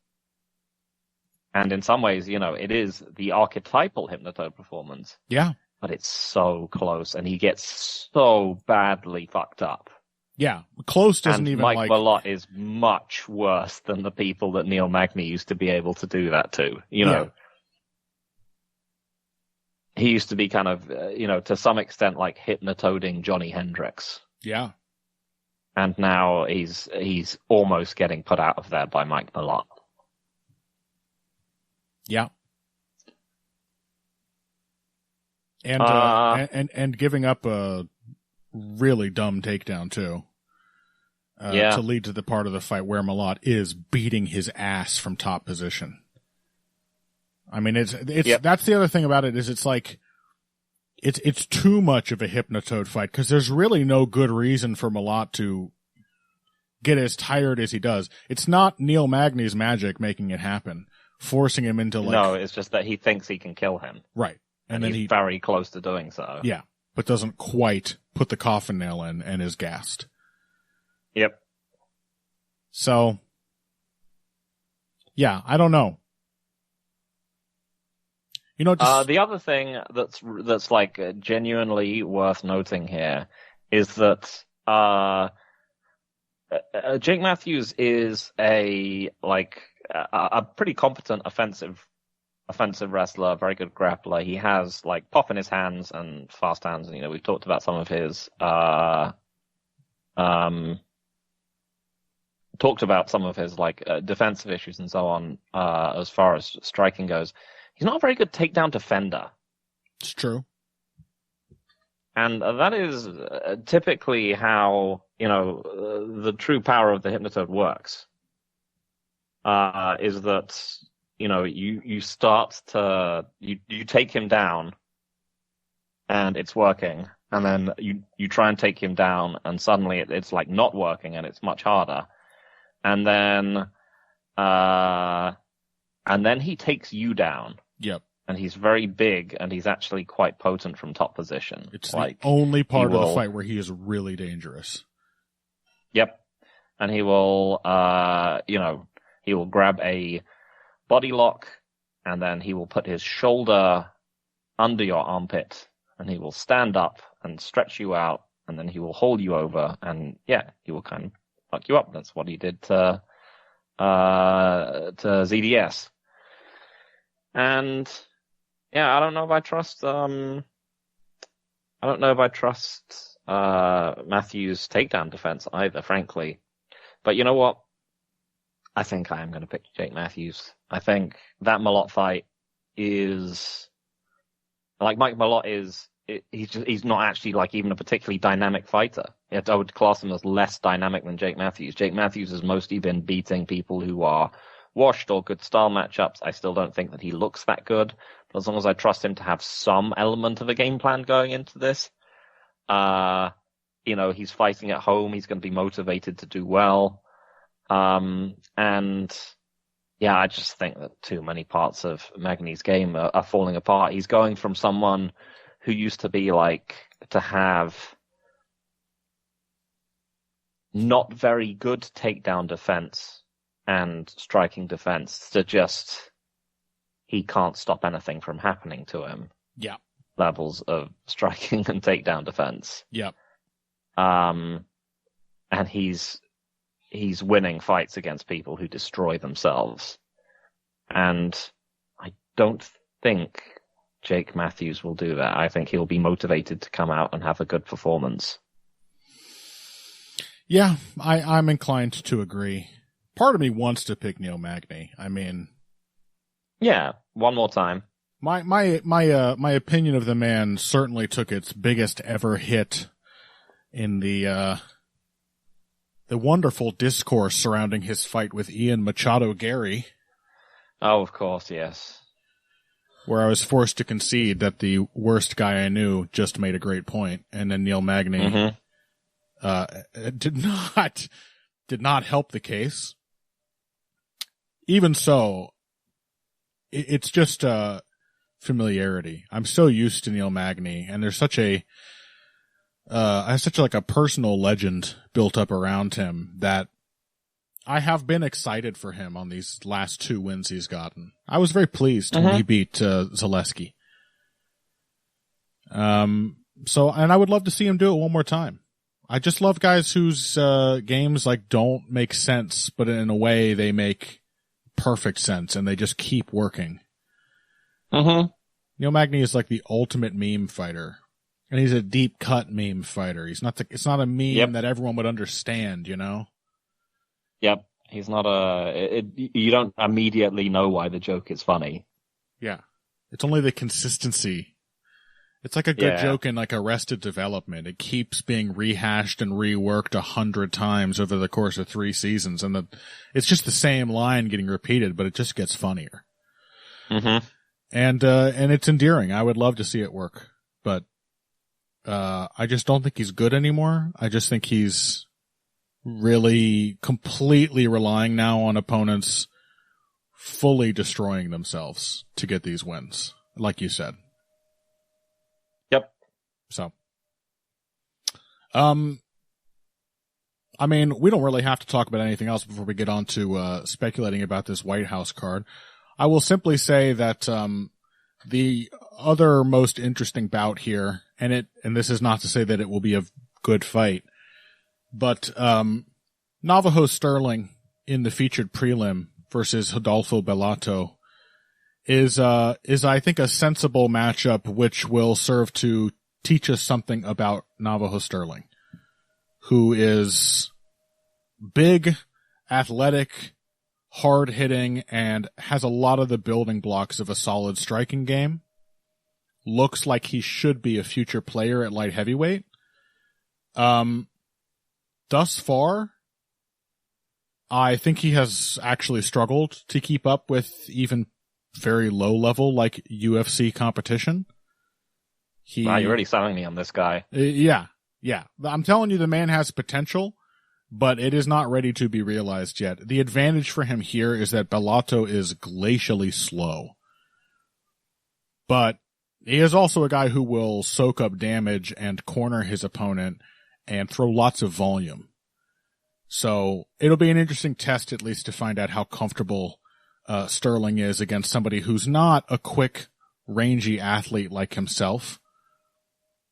And in some ways, it is the archetypal Hypnotoad performance. Yeah. But it's so close, and he gets so badly fucked up. Yeah. Close doesn't and even Mike Malott is much worse than the people that Neil Magny used to be able to do that to. He used to be kind of, to some extent hypnotoading Johnny Hendricks. Yeah. And now he's almost getting put out of there by Mike Malott. Yeah. And giving up a really dumb takedown too. To lead to the part of the fight where Malott is beating his ass from top position. I mean, it's that's the other thing about it is it's too much of a Hypnotoad fight because there's really no good reason for Malott to get as tired as he does. It's not Neil Magny's magic making it happen, forcing him into No, it's just that he thinks he can kill him. Right. And then he's very close to doing so. Yeah, but doesn't quite put the coffin nail in and is gassed. Yep. So, yeah, I don't know. The other thing that's genuinely worth noting here is that Jake Matthews is a pretty competent offensive wrestler, very good grappler. He has pop in his hands and fast hands, and we've talked about some of his talked about some of his defensive issues and so on as far as striking goes. He's not a very good takedown defender. It's true. And that is typically how, the true power of the Hypnotoad works. Is that, you start to, you take him down and it's working. And then you try and take him down and suddenly it's like not working and it's much harder. And then he takes you down. Yep. And he's very big, and he's actually quite potent from top position. It's the only part of the fight where he is really dangerous. Yep. And he will, he will grab a body lock, and then he will put his shoulder under your armpit, and he will stand up and stretch you out, and then he will hold you over, and he will kind of fuck you up. That's what he did to ZDS. And I don't know if I trust Matthew's takedown defense either, frankly. But you know what? I think I am going to pick Jake Matthews. I think that Malott fight is Mike Malott is. He's not actually even a particularly dynamic fighter. I would class him as less dynamic than Jake Matthews. Jake Matthews has mostly been beating people who are washed or good style matchups. I still don't think that he looks that good. But as long as I trust him to have some element of a game plan going into this, he's fighting at home. He's going to be motivated to do well. I just think that too many parts of Magny's game are falling apart. He's going from someone who used to be to have not very good takedown defense and striking defense to just he can't stop anything from happening to him. Yeah. Levels of striking and takedown defense. Yep. And he's winning fights against people who destroy themselves. And I don't think Jake Matthews will do that. I think he'll be motivated to come out and have a good performance. Yeah, I'm inclined to agree. Part of me wants to pick Neil Magny. I mean, yeah, one more time. My opinion of the man certainly took its biggest ever hit in the wonderful discourse surrounding his fight with Ian Machado Gary. Oh, of course, yes. Where I was forced to concede that the worst guy I knew just made a great point, and then Neil Magny did not help the case. Even so, it's just familiarity. I'm so used to Neil Magny, and there's I have such a personal legend built up around him that I have been excited for him on these last 2 wins he's gotten. I was very pleased when he beat Zaleski. And I would love to see him do it one more time. I just love guys whose games don't make sense, but in a way they make perfect sense and they just keep working. Neil Magny is the ultimate meme fighter. And he's a deep cut meme fighter. It's not a meme that everyone would understand, Yep. He's not you don't immediately know why the joke is funny. Yeah. It's only the consistency. It's like a good joke in Arrested Development. It keeps being rehashed and reworked 100 times over the course of 3 seasons. And it's just the same line getting repeated, but it just gets funnier. And it's endearing. I would love to see it work, but I just don't think he's good anymore. I just think he's really completely relying now on opponents fully destroying themselves to get these wins, like you said. Yep. So, I mean, we don't really have to talk about anything else before we get on to speculating about this White House card. I will simply say that the other most interesting bout here, and this is not to say that it will be a good fight, but Navajo Sterling in the featured prelim versus Rodolfo Bellato is I think a sensible matchup which will serve to teach us something about Navajo Sterling, who is big athletic, hard-hitting, and has a lot of the building blocks of a solid striking game. Looks like he should be a future player at light heavyweight. Thus far, I think he has actually struggled to keep up with even very low-level, like UFC competition. Wow, you're really selling me on this guy. Yeah. I'm telling you, the man has potential, but it is not ready to be realized yet. The advantage for him here is that Bellato is glacially slow. But he is also a guy who will soak up damage and corner his opponent and throw lots of volume. So it'll be an interesting test, at least, to find out how comfortable Sterling is against somebody who's not a quick, rangy athlete like himself,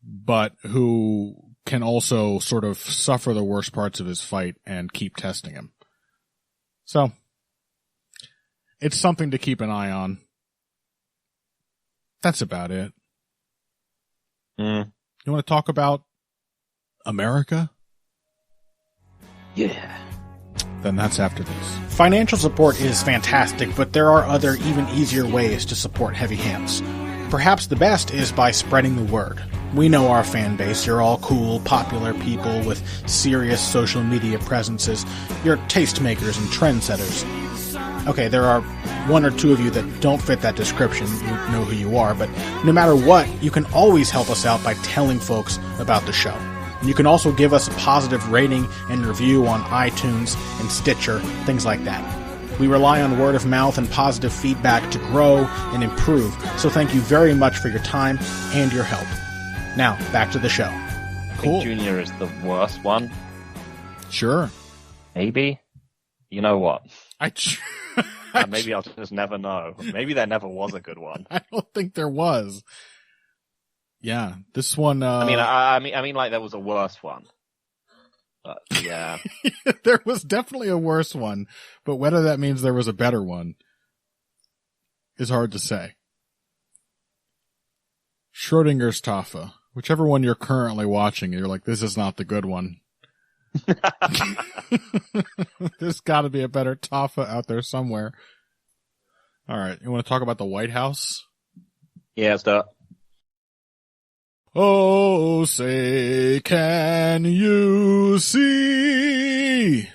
but who can also sort of suffer the worst parts of his fight and keep testing him. So it's something to keep an eye on. That's about it. You want to talk about America? Yeah. Then that's after this. Financial support is fantastic, but there are other, even easier ways to support Heavy Hands. Perhaps the best is by spreading the word. We know our fan base. You're all cool, popular people with serious social media presences. You're tastemakers and trendsetters. Okay, there are one or two of you that don't fit that description. You know who you are, but no matter what, you can always help us out by telling folks about the show. And you can also give us a positive rating and review on iTunes and Stitcher, things like that. We rely on word of mouth and positive feedback to grow and improve, so thank you very much for your time and your help. Now, back to the show. I think Junior is the worst one. Sure. Maybe. You know what? Maybe I'll just never know. Maybe there never was a good one. I don't think there was. Yeah, this one. I mean, like there was a worse one. But yeah, there was definitely a worse one, but whether that means there was a better one is hard to say. Schrodinger's Tafel, whichever one you're currently watching, you're like, this is not the good one. There's got to be a better Tafel out there somewhere. All right, you want to talk about the White House? Yeah, it's the. Oh, say, can you see? You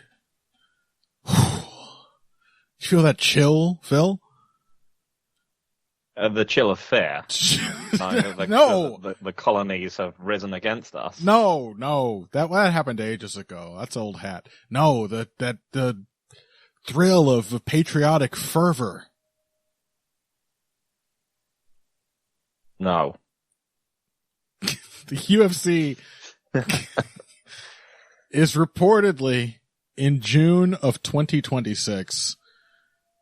feel that chill, Phil? The chill of fear. No. The colonies have risen against us. No. That happened ages ago. That's old hat. No, the thrill of patriotic fervor. No. The UFC is reportedly in June of 2026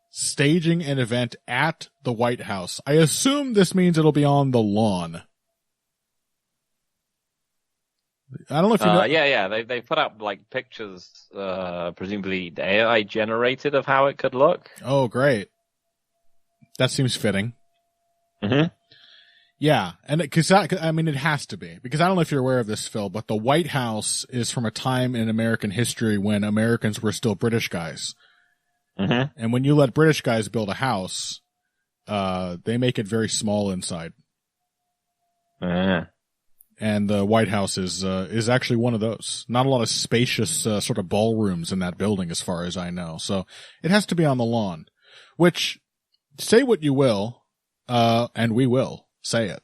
staging an event at the White House. I assume this means it'll be on the lawn. I don't know if you know. Yeah. They put up like pictures, presumably AI generated of how it could look. Oh, great. That seems fitting. Mm-hmm. Yeah, and it has to be, because I don't know if you're aware of this, Phil, but the White House is from a time in American history when Americans were still British guys. Mm-hmm. And when you let British guys build a house, they make it very small inside. And the White House is actually one of those. Not a lot of spacious sort of ballrooms in that building, as far as I know. So it has to be on the lawn, which, say what you will, and we will say it,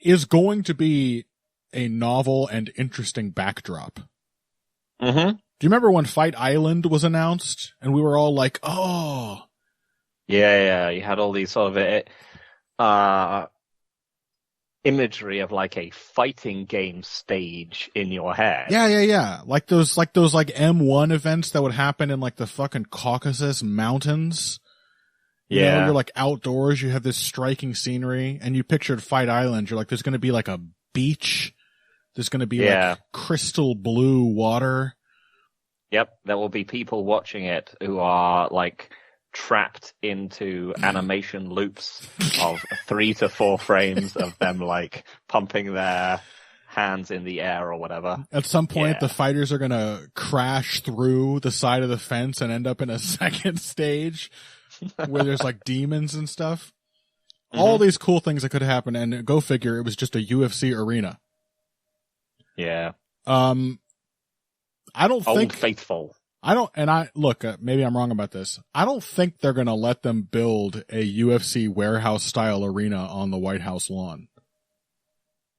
is going to be a novel and interesting backdrop. Mm-hmm. Do you remember when Fight Island was announced and we were all like, oh. Yeah. You had all these sort of imagery of like a fighting game stage in your head. Yeah. Like those M1 events that would happen in like the fucking Caucasus Mountains. You know, you're like outdoors, you have this striking scenery, and you pictured Fight Island, you're like, there's going to be like a beach, there's going to be like crystal blue water. Yep, there will be people watching it who are like trapped into animation loops of 3 to 4 frames of them like pumping their hands in the air or whatever. At some point, the fighters are going to crash through the side of the fence and end up in a second stage where there's like demons and stuff. Mm-hmm. All these cool things that could happen, and go figure, it was just a UFC arena. Yeah. I don't think... Old Faithful. Look, maybe I'm wrong about this. I don't think they're going to let them build a UFC warehouse-style arena on the White House lawn.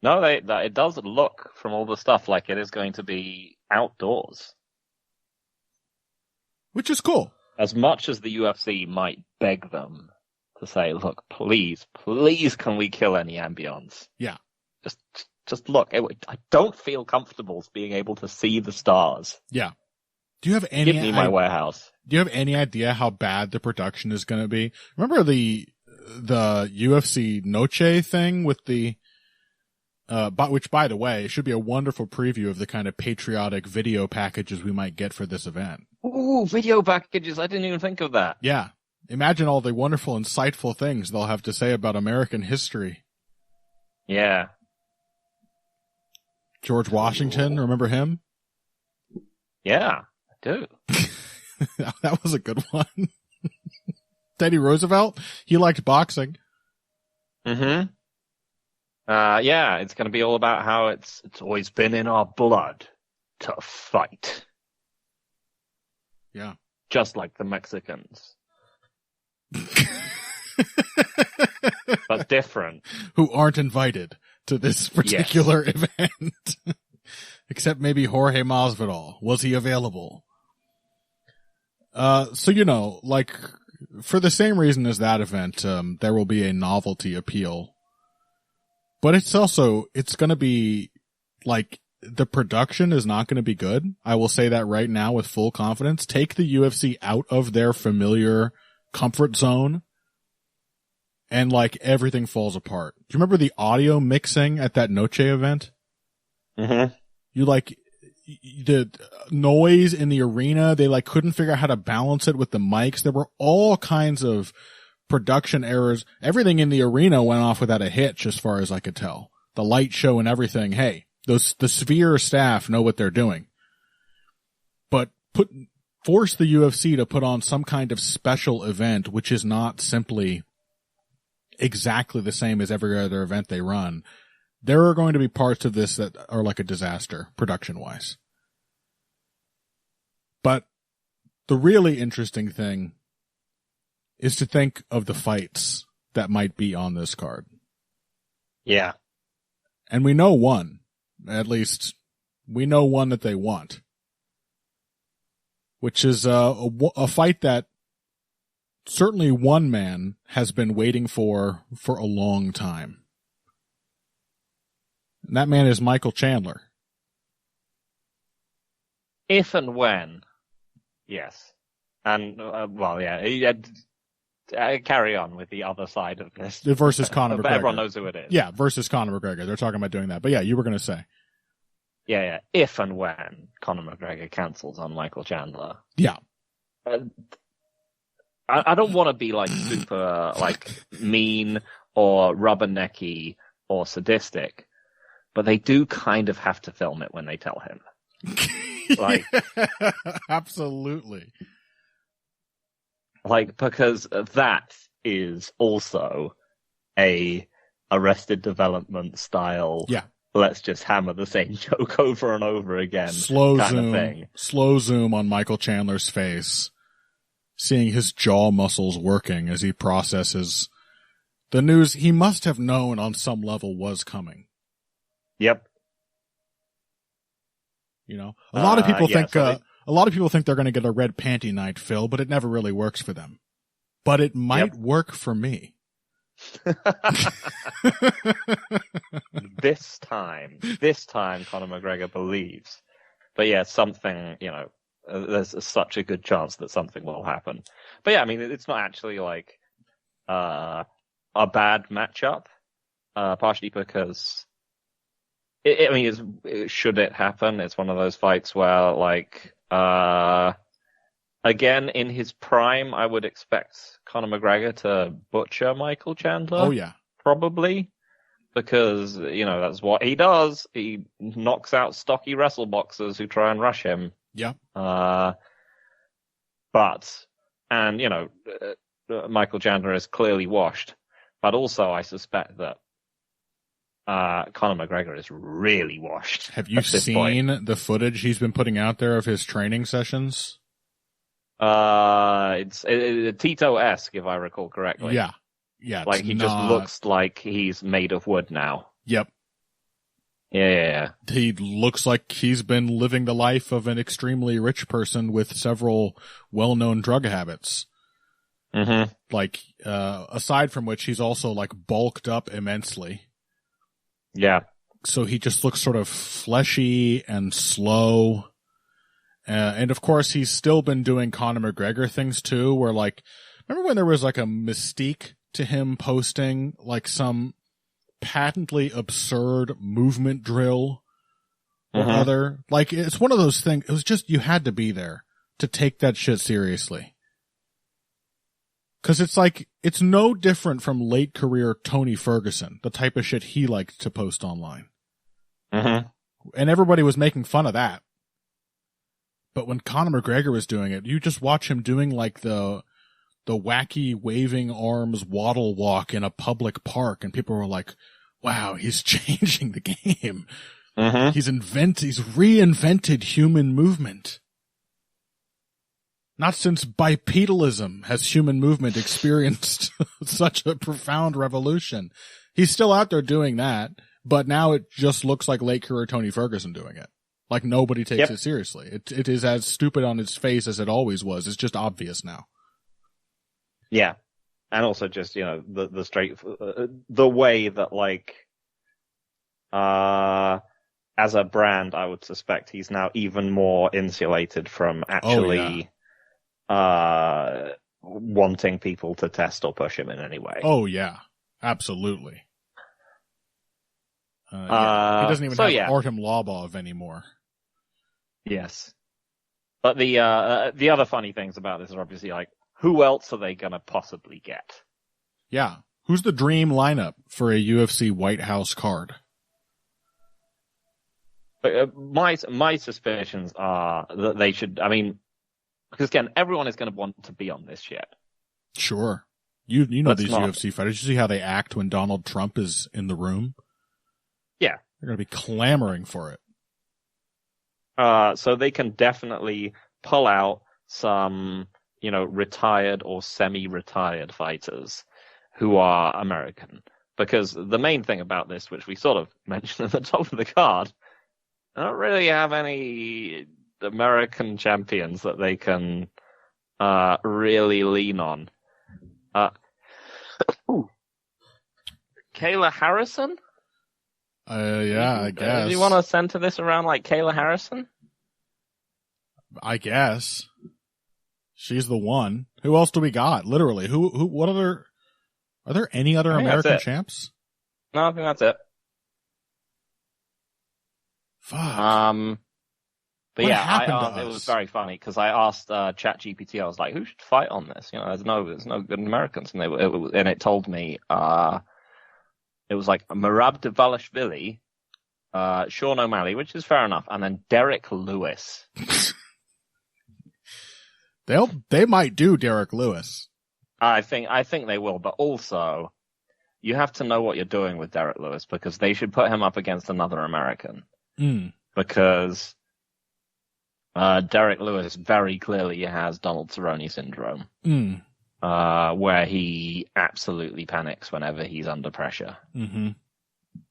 No, it does look from all the stuff like it is going to be outdoors. Which is cool. As much as the UFC might beg them to say, look, please, can we kill any ambience? Yeah. Just look. I don't feel comfortable being able to see the stars. Yeah. Do you have any... Give me my warehouse. Do you have any idea how bad the production is going to be? Remember the UFC Noche thing with the... which, by the way, should be a wonderful preview of the kind of patriotic video packages we might get for this event. Ooh, video packages. I didn't even think of that. Yeah. Imagine all the wonderful, insightful things they'll have to say about American history. Yeah. George Washington, remember him? Yeah, I do. That was a good one. Teddy Roosevelt, he liked boxing. Mm-hmm. Yeah, it's going to be all about how it's always been in our blood to fight. Yeah. Just like the Mexicans. But different. Who aren't invited to this particular event. Except maybe Jorge Masvidal. Was he available? So, like, for the same reason as that event, there will be a novelty appeal. But it's going to be, like, the production is not going to be good. I will say that right now with full confidence. Take the UFC out of their familiar comfort zone, and, like, everything falls apart. Do you remember the audio mixing at that Noche event? Mm-hmm. You, like, the noise in the arena, they, like, couldn't figure out how to balance it with the mics. There were all kinds of production errors. Everything in the arena went off without a hitch, as far as I could tell. The light show and everything. Hey, the Sphere staff know what they're doing. But force the UFC to put on some kind of special event, which is not simply exactly the same as every other event they run. There are going to be parts of this that are like a disaster, production-wise. But the really interesting thing is to think of the fights that might be on this card. Yeah. And we know one. At least, we know one that they want. Which is a fight that certainly one man has been waiting for a long time. And that man is Michael Chandler. If and when, yes. And, carry on with the other side of this. Versus Conor but McGregor. Everyone knows who it is. Yeah, versus Conor McGregor. They're talking about doing that. But yeah, you were going to say. Yeah. If and when Conor McGregor cancels on Michael Chandler. Yeah. I don't want to be like super like mean or rubbernecky or sadistic, but they do kind of have to film it when they tell him. Like, absolutely. Like, because that is also a Arrested Development style. Yeah. Let's just hammer the same joke over and over again. Slow kind zoom, of thing. Slow zoom on Michael Chandler's face, seeing his jaw muscles working as he processes the news he must have known on some level was coming. Yep. You know, a lot of people think they're going to get a red panty night, Phil, but it never really works for them. But it might work for me. This time, Conor McGregor believes. But yeah, something, there's such a good chance that something will happen. But yeah, I mean, it's not actually like a bad matchup, partially because should it happen? It's one of those fights where, like, again, in his prime, I would expect Conor McGregor to butcher Michael Chandler. Oh, yeah. Probably. because, that's what he does. He knocks out stocky wrestle boxers who try and rush him. Yeah. Michael Chandler is clearly washed. But also, I suspect that Conor McGregor is really washed. Have you seen the footage he's been putting out there of his training sessions? It's Tito-esque, if I recall correctly. Yeah. Yeah. Like, he just looks like he's made of wood now. Yep. Yeah. He looks like he's been living the life of an extremely rich person with several well-known drug habits. Mm-hmm. Like, aside from which, he's also, like, bulked up immensely. Yeah. So he just looks sort of fleshy and slow. And of course, he's still been doing Conor McGregor things too, where, like, remember when there was, like, a mystique to him posting, like, some patently absurd movement drill or other? Like, it's one of those things, it was just, you had to be there to take that shit seriously. Cause it's like, it's no different from late career Tony Ferguson, the type of shit he liked to post online. Mm-hmm. And everybody was making fun of that. But when Conor McGregor was doing it, you just watch him doing like the wacky waving arms waddle walk in a public park, and people were like, wow, he's changing the game. Mm-hmm. He's reinvented human movement. Not since bipedalism has human movement experienced such a profound revolution. He's still out there doing that, but now it just looks like late career Tony Ferguson doing it. Like nobody takes it seriously. It is as stupid on its face as it always was. It's just obvious now. Yeah. And also just, the straight, the way that, like, as a brand, I would suspect he's now even more insulated from actually wanting people to test or push him in any way. Oh, yeah. Absolutely. He doesn't even have Artem Lobov anymore. Yes. But the other funny things about this are obviously, like, who else are they going to possibly get? Yeah. Who's the dream lineup for a UFC White House card? My suspicions are that they should, because again, everyone is going to want to be on this shit. Sure. You know these UFC fighters. You see how they act when Donald Trump is in the room? Yeah. They're going to be clamoring for it. So they can definitely pull out some, retired or semi-retired fighters who are American. Because the main thing about this, which we sort of mentioned at the top of the card, I don't really have any American champions that they can really lean on. Kayla Harrison? Yeah, I guess. Do you want to center this around like Kayla Harrison? I guess. She's the one. Who else do we got? Literally. What other, are there any other American champs? No, I think that's it. Fuck. But yeah, it was very funny because I asked ChatGPT, I was like, who should fight on this? There's no good Americans. And it told me, it was like Merab Dvalishvili, Sean O'Malley, which is fair enough, and then Derek Lewis. They might do Derek Lewis. I think they will, but also you have to know what you're doing with Derek Lewis because they should put him up against another American. Because Derek Lewis very clearly has Donald Cerrone syndrome. Where he absolutely panics whenever he's under pressure. Mm-hmm.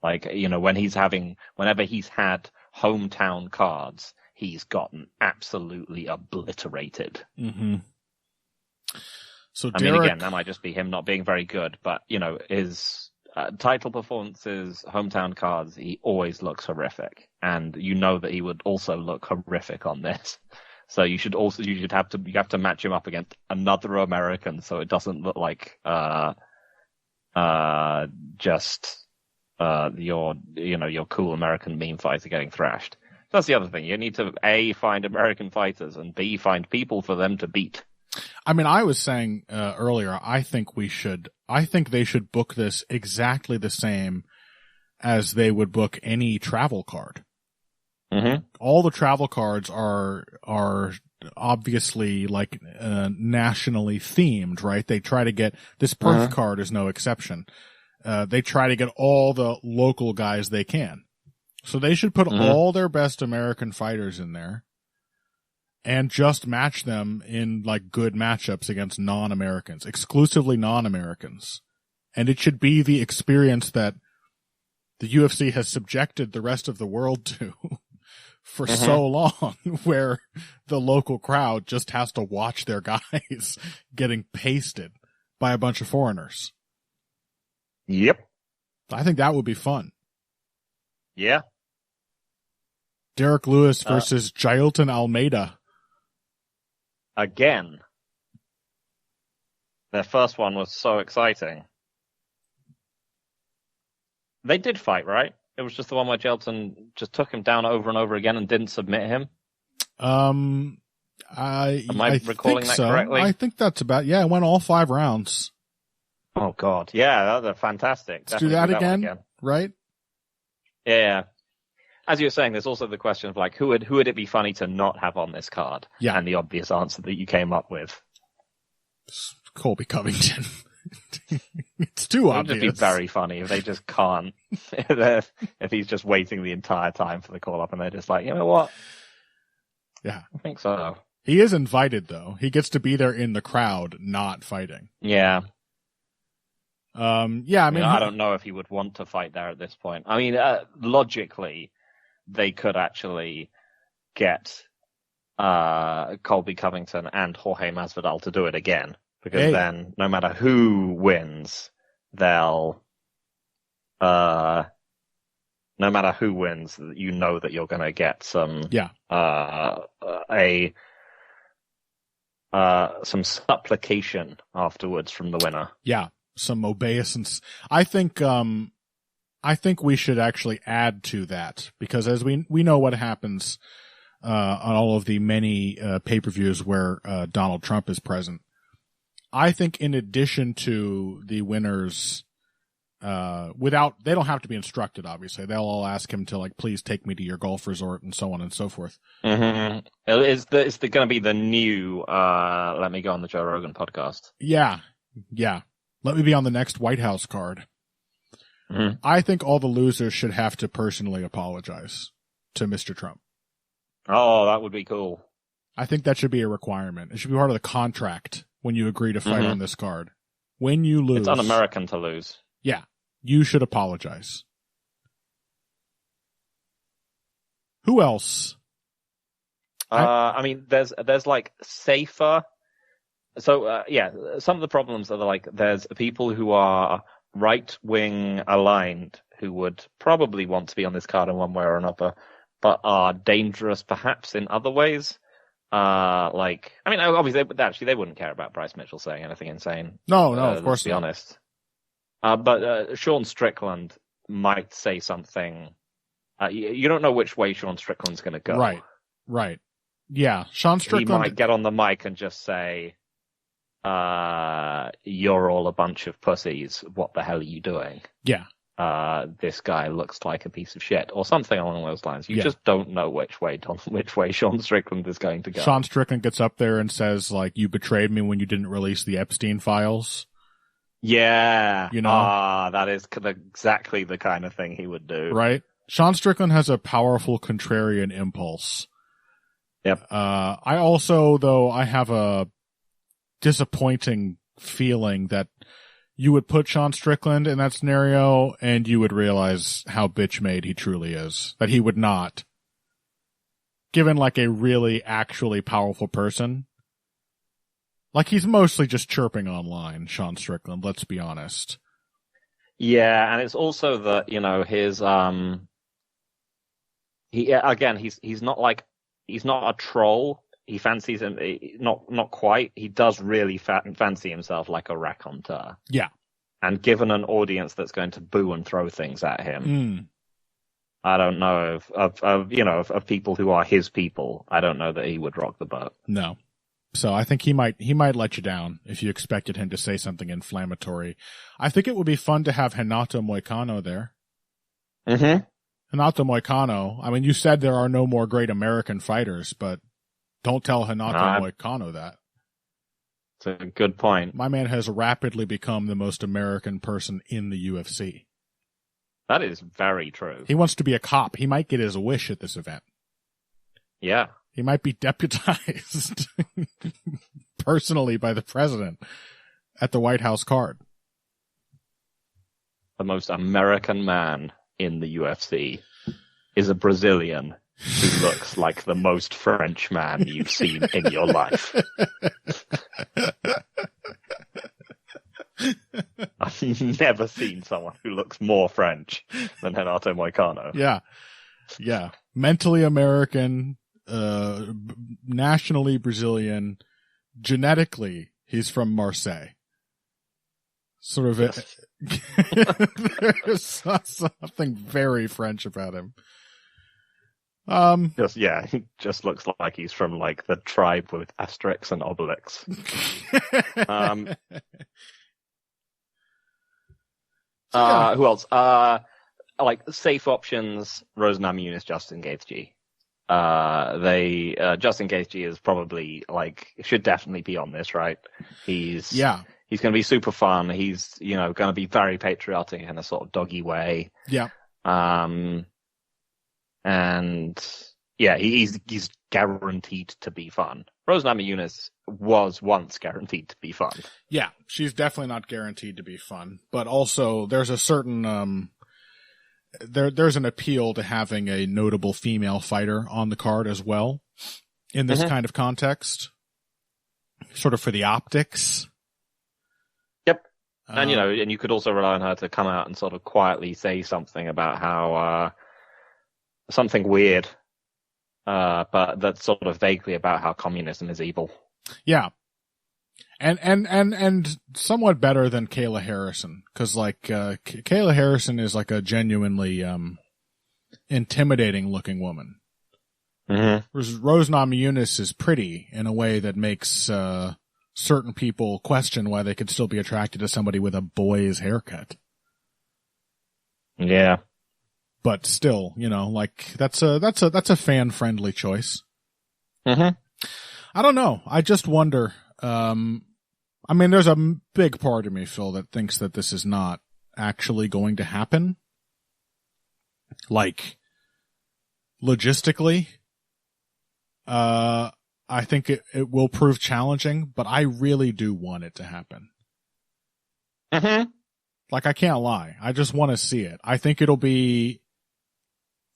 Like, whenever he's had hometown cards, he's gotten absolutely obliterated. Mm-hmm. So again, that might just be him not being very good, but, his title performances, hometown cards, he always looks horrific. And you know that he would also look horrific on this. So you have to match him up against another American, so it doesn't look like your cool American meme fighter getting thrashed. That's the other thing. You need to A, find American fighters, and B, find people for them to beat. I was saying earlier, I think they should book this exactly the same as they would book any travel card. Mm-hmm. All the travel cards are obviously like nationally themed, right? They try to get this Perth card is no exception. They try to get all the local guys they can. So they should put all their best American fighters in there and just match them in like good matchups against non-Americans, exclusively non-Americans. And it should be the experience that the UFC has subjected the rest of the world to for so long, where the local crowd just has to watch their guys getting pasted by a bunch of foreigners. Yep. I think that would be fun. Yeah. Derek Lewis versus Jailton Almeida. Again. Their first one was so exciting. They did fight, right? It was just the one where Jailton just took him down over and over again and didn't submit him. Am I recalling that correctly? I think that's about, it went all 5 rounds. Oh God. Yeah, they're fantastic. Let's do that again, right? Yeah. As you were saying, there's also the question of like, who would it be funny to not have on this card? Yeah. And the obvious answer that you came up with. Colby Covington. It's too obvious. It would just be very funny if they just can't. If he's just waiting the entire time for the call up and they're just like, you know what? Yeah. I think so. He is invited though. He gets to be there in the crowd, not fighting. Yeah. I mean, I don't know if he would want to fight there at this point. I mean, logically, they could actually get Colby Covington and Jorge Masvidal to do it again, because then no matter who wins, no matter who wins, you know that you're going to get some some supplication afterwards from the winner. Yeah. Some obeisance. I think we should actually add to that, because as we know what happens on all of the many pay-per-views where Donald Trump is present. I think in addition to the winners, they don't have to be instructed, obviously. They'll all ask him to like, please take me to your golf resort and so on and so forth. Mm-hmm. Is going to be the new Let Me Go on the Joe Rogan podcast? Yeah. Let me be on the next White House card. Mm-hmm. I think all the losers should have to personally apologize to Mr. Trump. Oh, that would be cool. I think that should be a requirement. It should be part of the contract when you agree to fight on this card. When you lose. It's un-American to lose. Yeah. You should apologize. Who else? I mean, there's like safer. So, some of the problems are like, there's people who are right-wing aligned who would probably want to be on this card in one way or another, but are dangerous perhaps in other ways. Obviously, they wouldn't care about Bryce Mitchell saying anything insane. No, of course to be honest. But Sean Strickland might say something. You don't know which way Sean Strickland's going to go. Right. Yeah, Sean Strickland. He might get on the mic and just say, you're all a bunch of pussies. What the hell are you doing? Yeah. This guy looks like a piece of shit, or something along those lines. You just don't know which way Sean Strickland is going to go. Sean Strickland gets up there and says, like, you betrayed me when you didn't release the Epstein files. Yeah. You know? That is exactly the kind of thing he would do. Right? Sean Strickland has a powerful contrarian impulse. Yep. I also, though, I have a disappointing feeling that you would put Sean Strickland in that scenario and you would realize how bitch-made he truly is. That he would not. Given like a really actually powerful person. Like he's mostly just chirping online, Sean Strickland, let's be honest. Yeah, and it's also that, his he's not a troll. He fancies him, not quite. He does really fancy himself like a raconteur. Yeah. And given an audience that's going to boo and throw things at him, I don't know of people who are his people. I don't know that he would rock the boat. No. So I think he might let you down if you expected him to say something inflammatory. I think it would be fun to have Renato Moicano there. Mm-hmm. Hanato Moicano. I mean, you said there are no more great American fighters, but don't tell Hanato Moicano that. It's a good point. My man has rapidly become the most American person in the UFC. That is very true. He wants to be a cop. He might get his wish at this event. Yeah. He might be deputized personally by the president at the White House card. The most American man in the UFC is a Brazilian who looks like the most French man you've seen in your life. I've never seen someone who looks more French than Renato Moicano. Yeah. Yeah. Mentally American, nationally Brazilian, genetically, he's from Marseille. Sort of Yes. There's something very French about him. He just looks like he's from like the tribe with Asterix and Obelix. Who else? Like safe options: Rose Namajunas, Justin Gaethje. Justin Gaethje is probably should definitely be on this, right? He's going to be super fun. He's going to be very patriotic in a sort of doggy way. Yeah. And yeah, he's guaranteed to be fun. Rose Namajunas was once guaranteed to be fun. Yeah, she's definitely not guaranteed to be fun, but also there's a certain there's an appeal to having a notable female fighter on the card as well in this kind of context, sort of for the optics. Yep. And and you could also rely on her to come out and sort of quietly say something about how something weird, but that's sort of vaguely about how communism is evil. Yeah. And somewhat better than Kayla Harrison, cause Kayla Harrison is like a genuinely, intimidating looking woman. Mm-hmm. Whereas Rose Namajunas is pretty in a way that makes, certain people question why they could still be attracted to somebody with a boy's haircut. Yeah. But still, that's a fan-friendly choice. Mm-hmm. I don't know. I just wonder. There's a big part of me, Phil, that thinks that this is not actually going to happen. Logistically, I think it will prove challenging, but I really do want it to happen. Mm-hmm. I can't lie. I just want to see it. I think it'll be,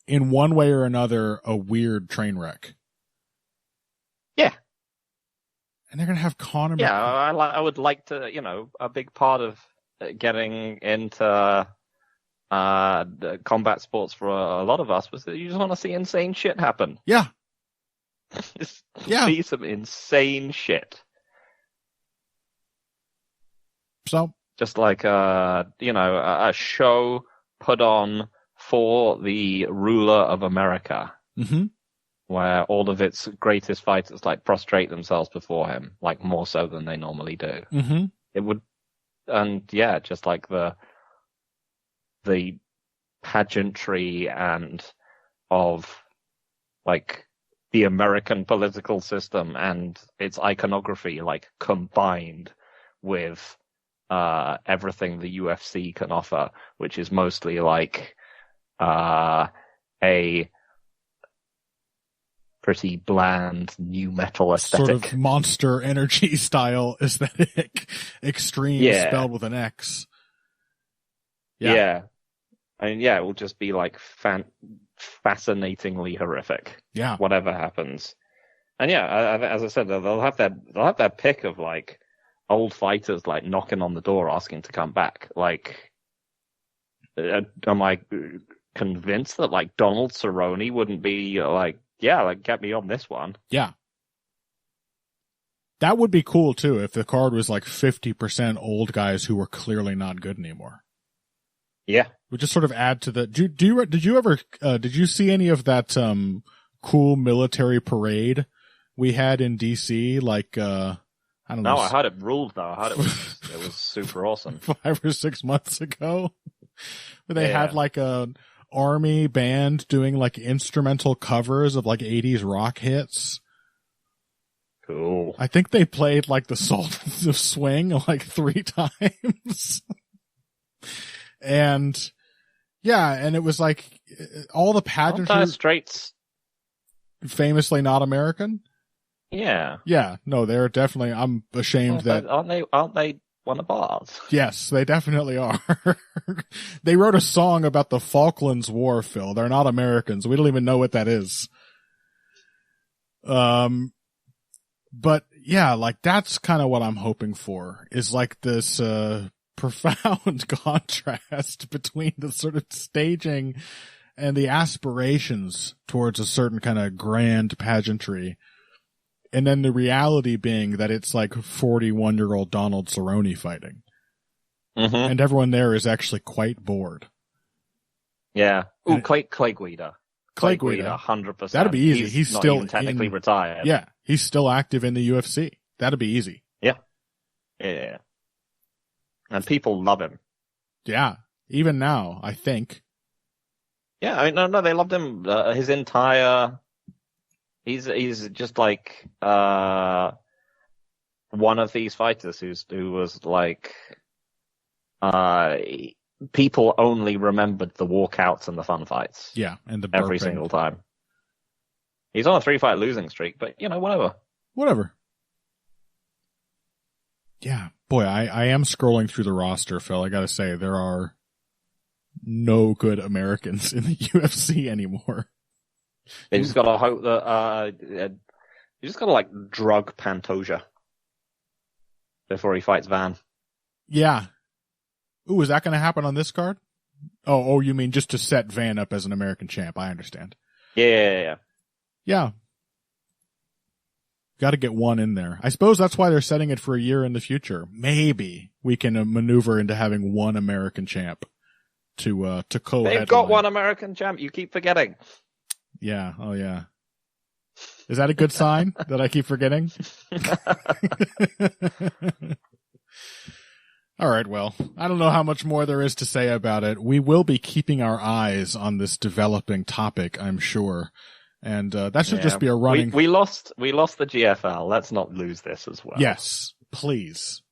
in one way or another, a weird train wreck. Yeah. And they're going to have Conor. Yeah, I would like to, a big part of getting into the combat sports for a lot of us was that you just want to see insane shit happen. Yeah. Just see some insane shit. So, just like a show put on for the ruler of America, where all of its greatest fighters prostrate themselves before him, more so than they normally do. Mm-hmm. It would, and yeah, just the pageantry and of the American political system and its iconography, combined with everything the UFC can offer, which is mostly a pretty bland new metal aesthetic. Sort of Monster Energy style aesthetic. Extreme spelled with an X. Yeah. It will just be fascinatingly horrific. Yeah. Whatever happens. And as I said, they'll have their pick of old fighters knocking on the door asking to come back. Am I convinced that Donald Cerrone wouldn't be get me on this one? Yeah. That would be cool too if the card was 50% old guys who were clearly not good anymore. Yeah. We just sort of add to the. Did you see any of that cool military parade we had in DC? I don't know. No, I heard it ruled though. I heard it was super awesome. 5 or 6 months ago, where they had a army band doing like instrumental covers of like 80s rock hits. Cool. I think they played like the Sultans of Swing like 3 times. And yeah, and it was like all the pageantry. Dire Straits. Famously not American? Yeah. Yeah, no, they're definitely, I'm ashamed that. Aren't they one of ours? Yes, they definitely are. They wrote a song about the Falklands War, Phil. They're not Americans. We don't even know what that is. But yeah, like that's kind of what I'm hoping for, is like this profound contrast between the sort of staging and the aspirations towards a certain kind of grand pageantry, and then the reality being that it's like 41-year-old Donald Cerrone fighting. Mm-hmm. And everyone there is actually quite bored. Yeah. Ooh, Clay Guida. Clay Guida, 100%. That'd be easy. He's not still even technically retired. Yeah, he's still active in the UFC. That'd be easy. Yeah. Yeah. And people love him. Yeah, even now, I think. Yeah, I mean, no, they loved him. His entire, he's just like one of these fighters who was like, people only remembered the walkouts and the fun fights. Yeah, and the every burping. single time. He's on a 3-fight losing streak, but you know, whatever. Yeah, boy, I am scrolling through the roster, Phil. I gotta say, there are no good Americans in the UFC anymore. You just gotta hope that, you just gotta like drug Pantoja before he fights Van. Yeah. Ooh, is that gonna happen on this card? Oh, you mean just to set Van up as an American champ? I understand. Yeah. Yeah. Got to get one in there. I suppose that's why they're setting it for a year in the future. Maybe we can maneuver into having one American champ to co-headline. They've got one American champ. You keep forgetting. Yeah. Oh, yeah. Is that a good sign that I keep forgetting? All right. Well, I don't know how much more there is to say about it. We will be keeping our eyes on this developing topic, I'm sure. And that should just be a running. We lost the GFL. Let's not lose this as well. Yes, please.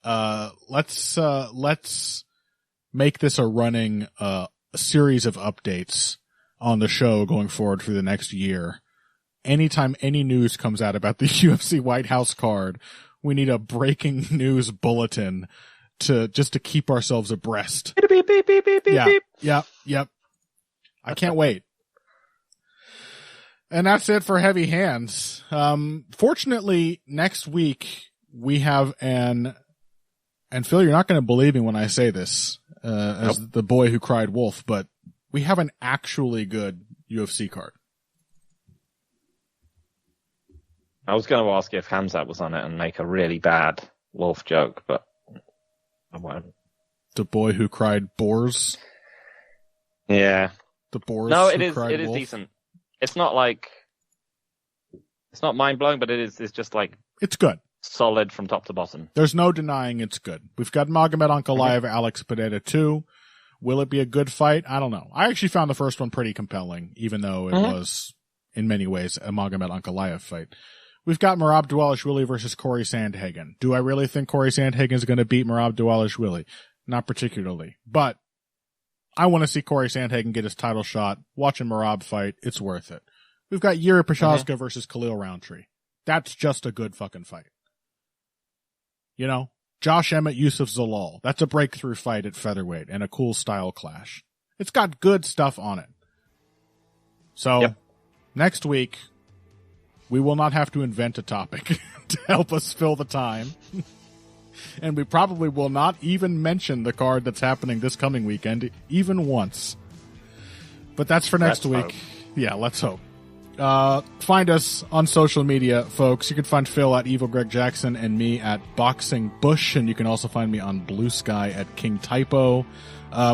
Let's make this a running a series of updates on the show going forward for the next year. Anytime any news comes out about the UFC White House card, we need a breaking news bulletin to keep ourselves abreast. Beep, beep, beep, beep, beep. Yep. I can't wait. And that's it for Heavy Hands. Fortunately, next week we have and Phil, you're not going to believe me when I say this, as the boy who cried wolf, but we have an actually good UFC card. I was going to ask if Hamzat was on it and make a really bad wolf joke, but I won't. The boy who cried boars? Yeah. The boars No, who it is wolf? decent. It's not mind-blowing, but it's just like... It's good. Solid from top to bottom. There's no denying it's good. We've got Magomed Ankalaev, Alex Pereira 2. Will it be a good fight? I don't know. I actually found the first one pretty compelling, even though it was, in many ways, a Magomed Ankalaev fight. We've got Merab Dvalishvili versus Corey Sandhagen. Do I really think Corey Sandhagen is going to beat Merab Dvalishvili? Not particularly. But I want to see Corey Sandhagen get his title shot. Watching Merab fight, it's worth it. We've got Yuri Prochazka versus Khalil Roundtree. That's just a good fucking fight. You know? Josh Emmett, Yusuf Zalal. That's a breakthrough fight at featherweight and a cool style clash. It's got good stuff on it. So, next week, we will not have to invent a topic to help us fill the time. And we probably will not even mention the card that's happening this coming weekend, even once. But that's for next week. Hope. Yeah, let's hope. Find us on social media, folks. You can find Phil at Evil Greg Jackson and me at Boxing Bush, and you can also find me on Blue Sky at King Typo.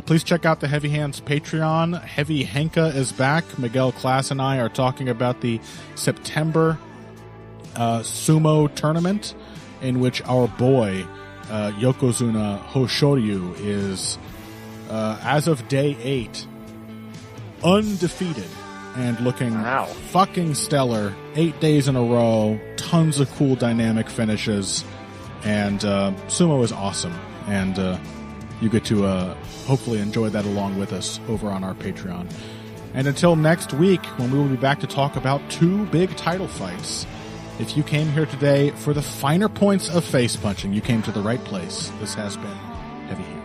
Please check out the Heavy Hands Patreon. Heavy Henka is back. Miguel Class and I are talking about the September sumo tournament, in which our boy Yokozuna Hoshoryu is, as of day 8, undefeated and looking Wow. fucking stellar. 8 days in a row, tons of cool dynamic finishes, and sumo is awesome. And you get to hopefully enjoy that along with us over on our Patreon. And until next week, when we will be back to talk about 2 big title fights, if you came here today for the finer points of face punching, you came to the right place. This has been Heavy Hands.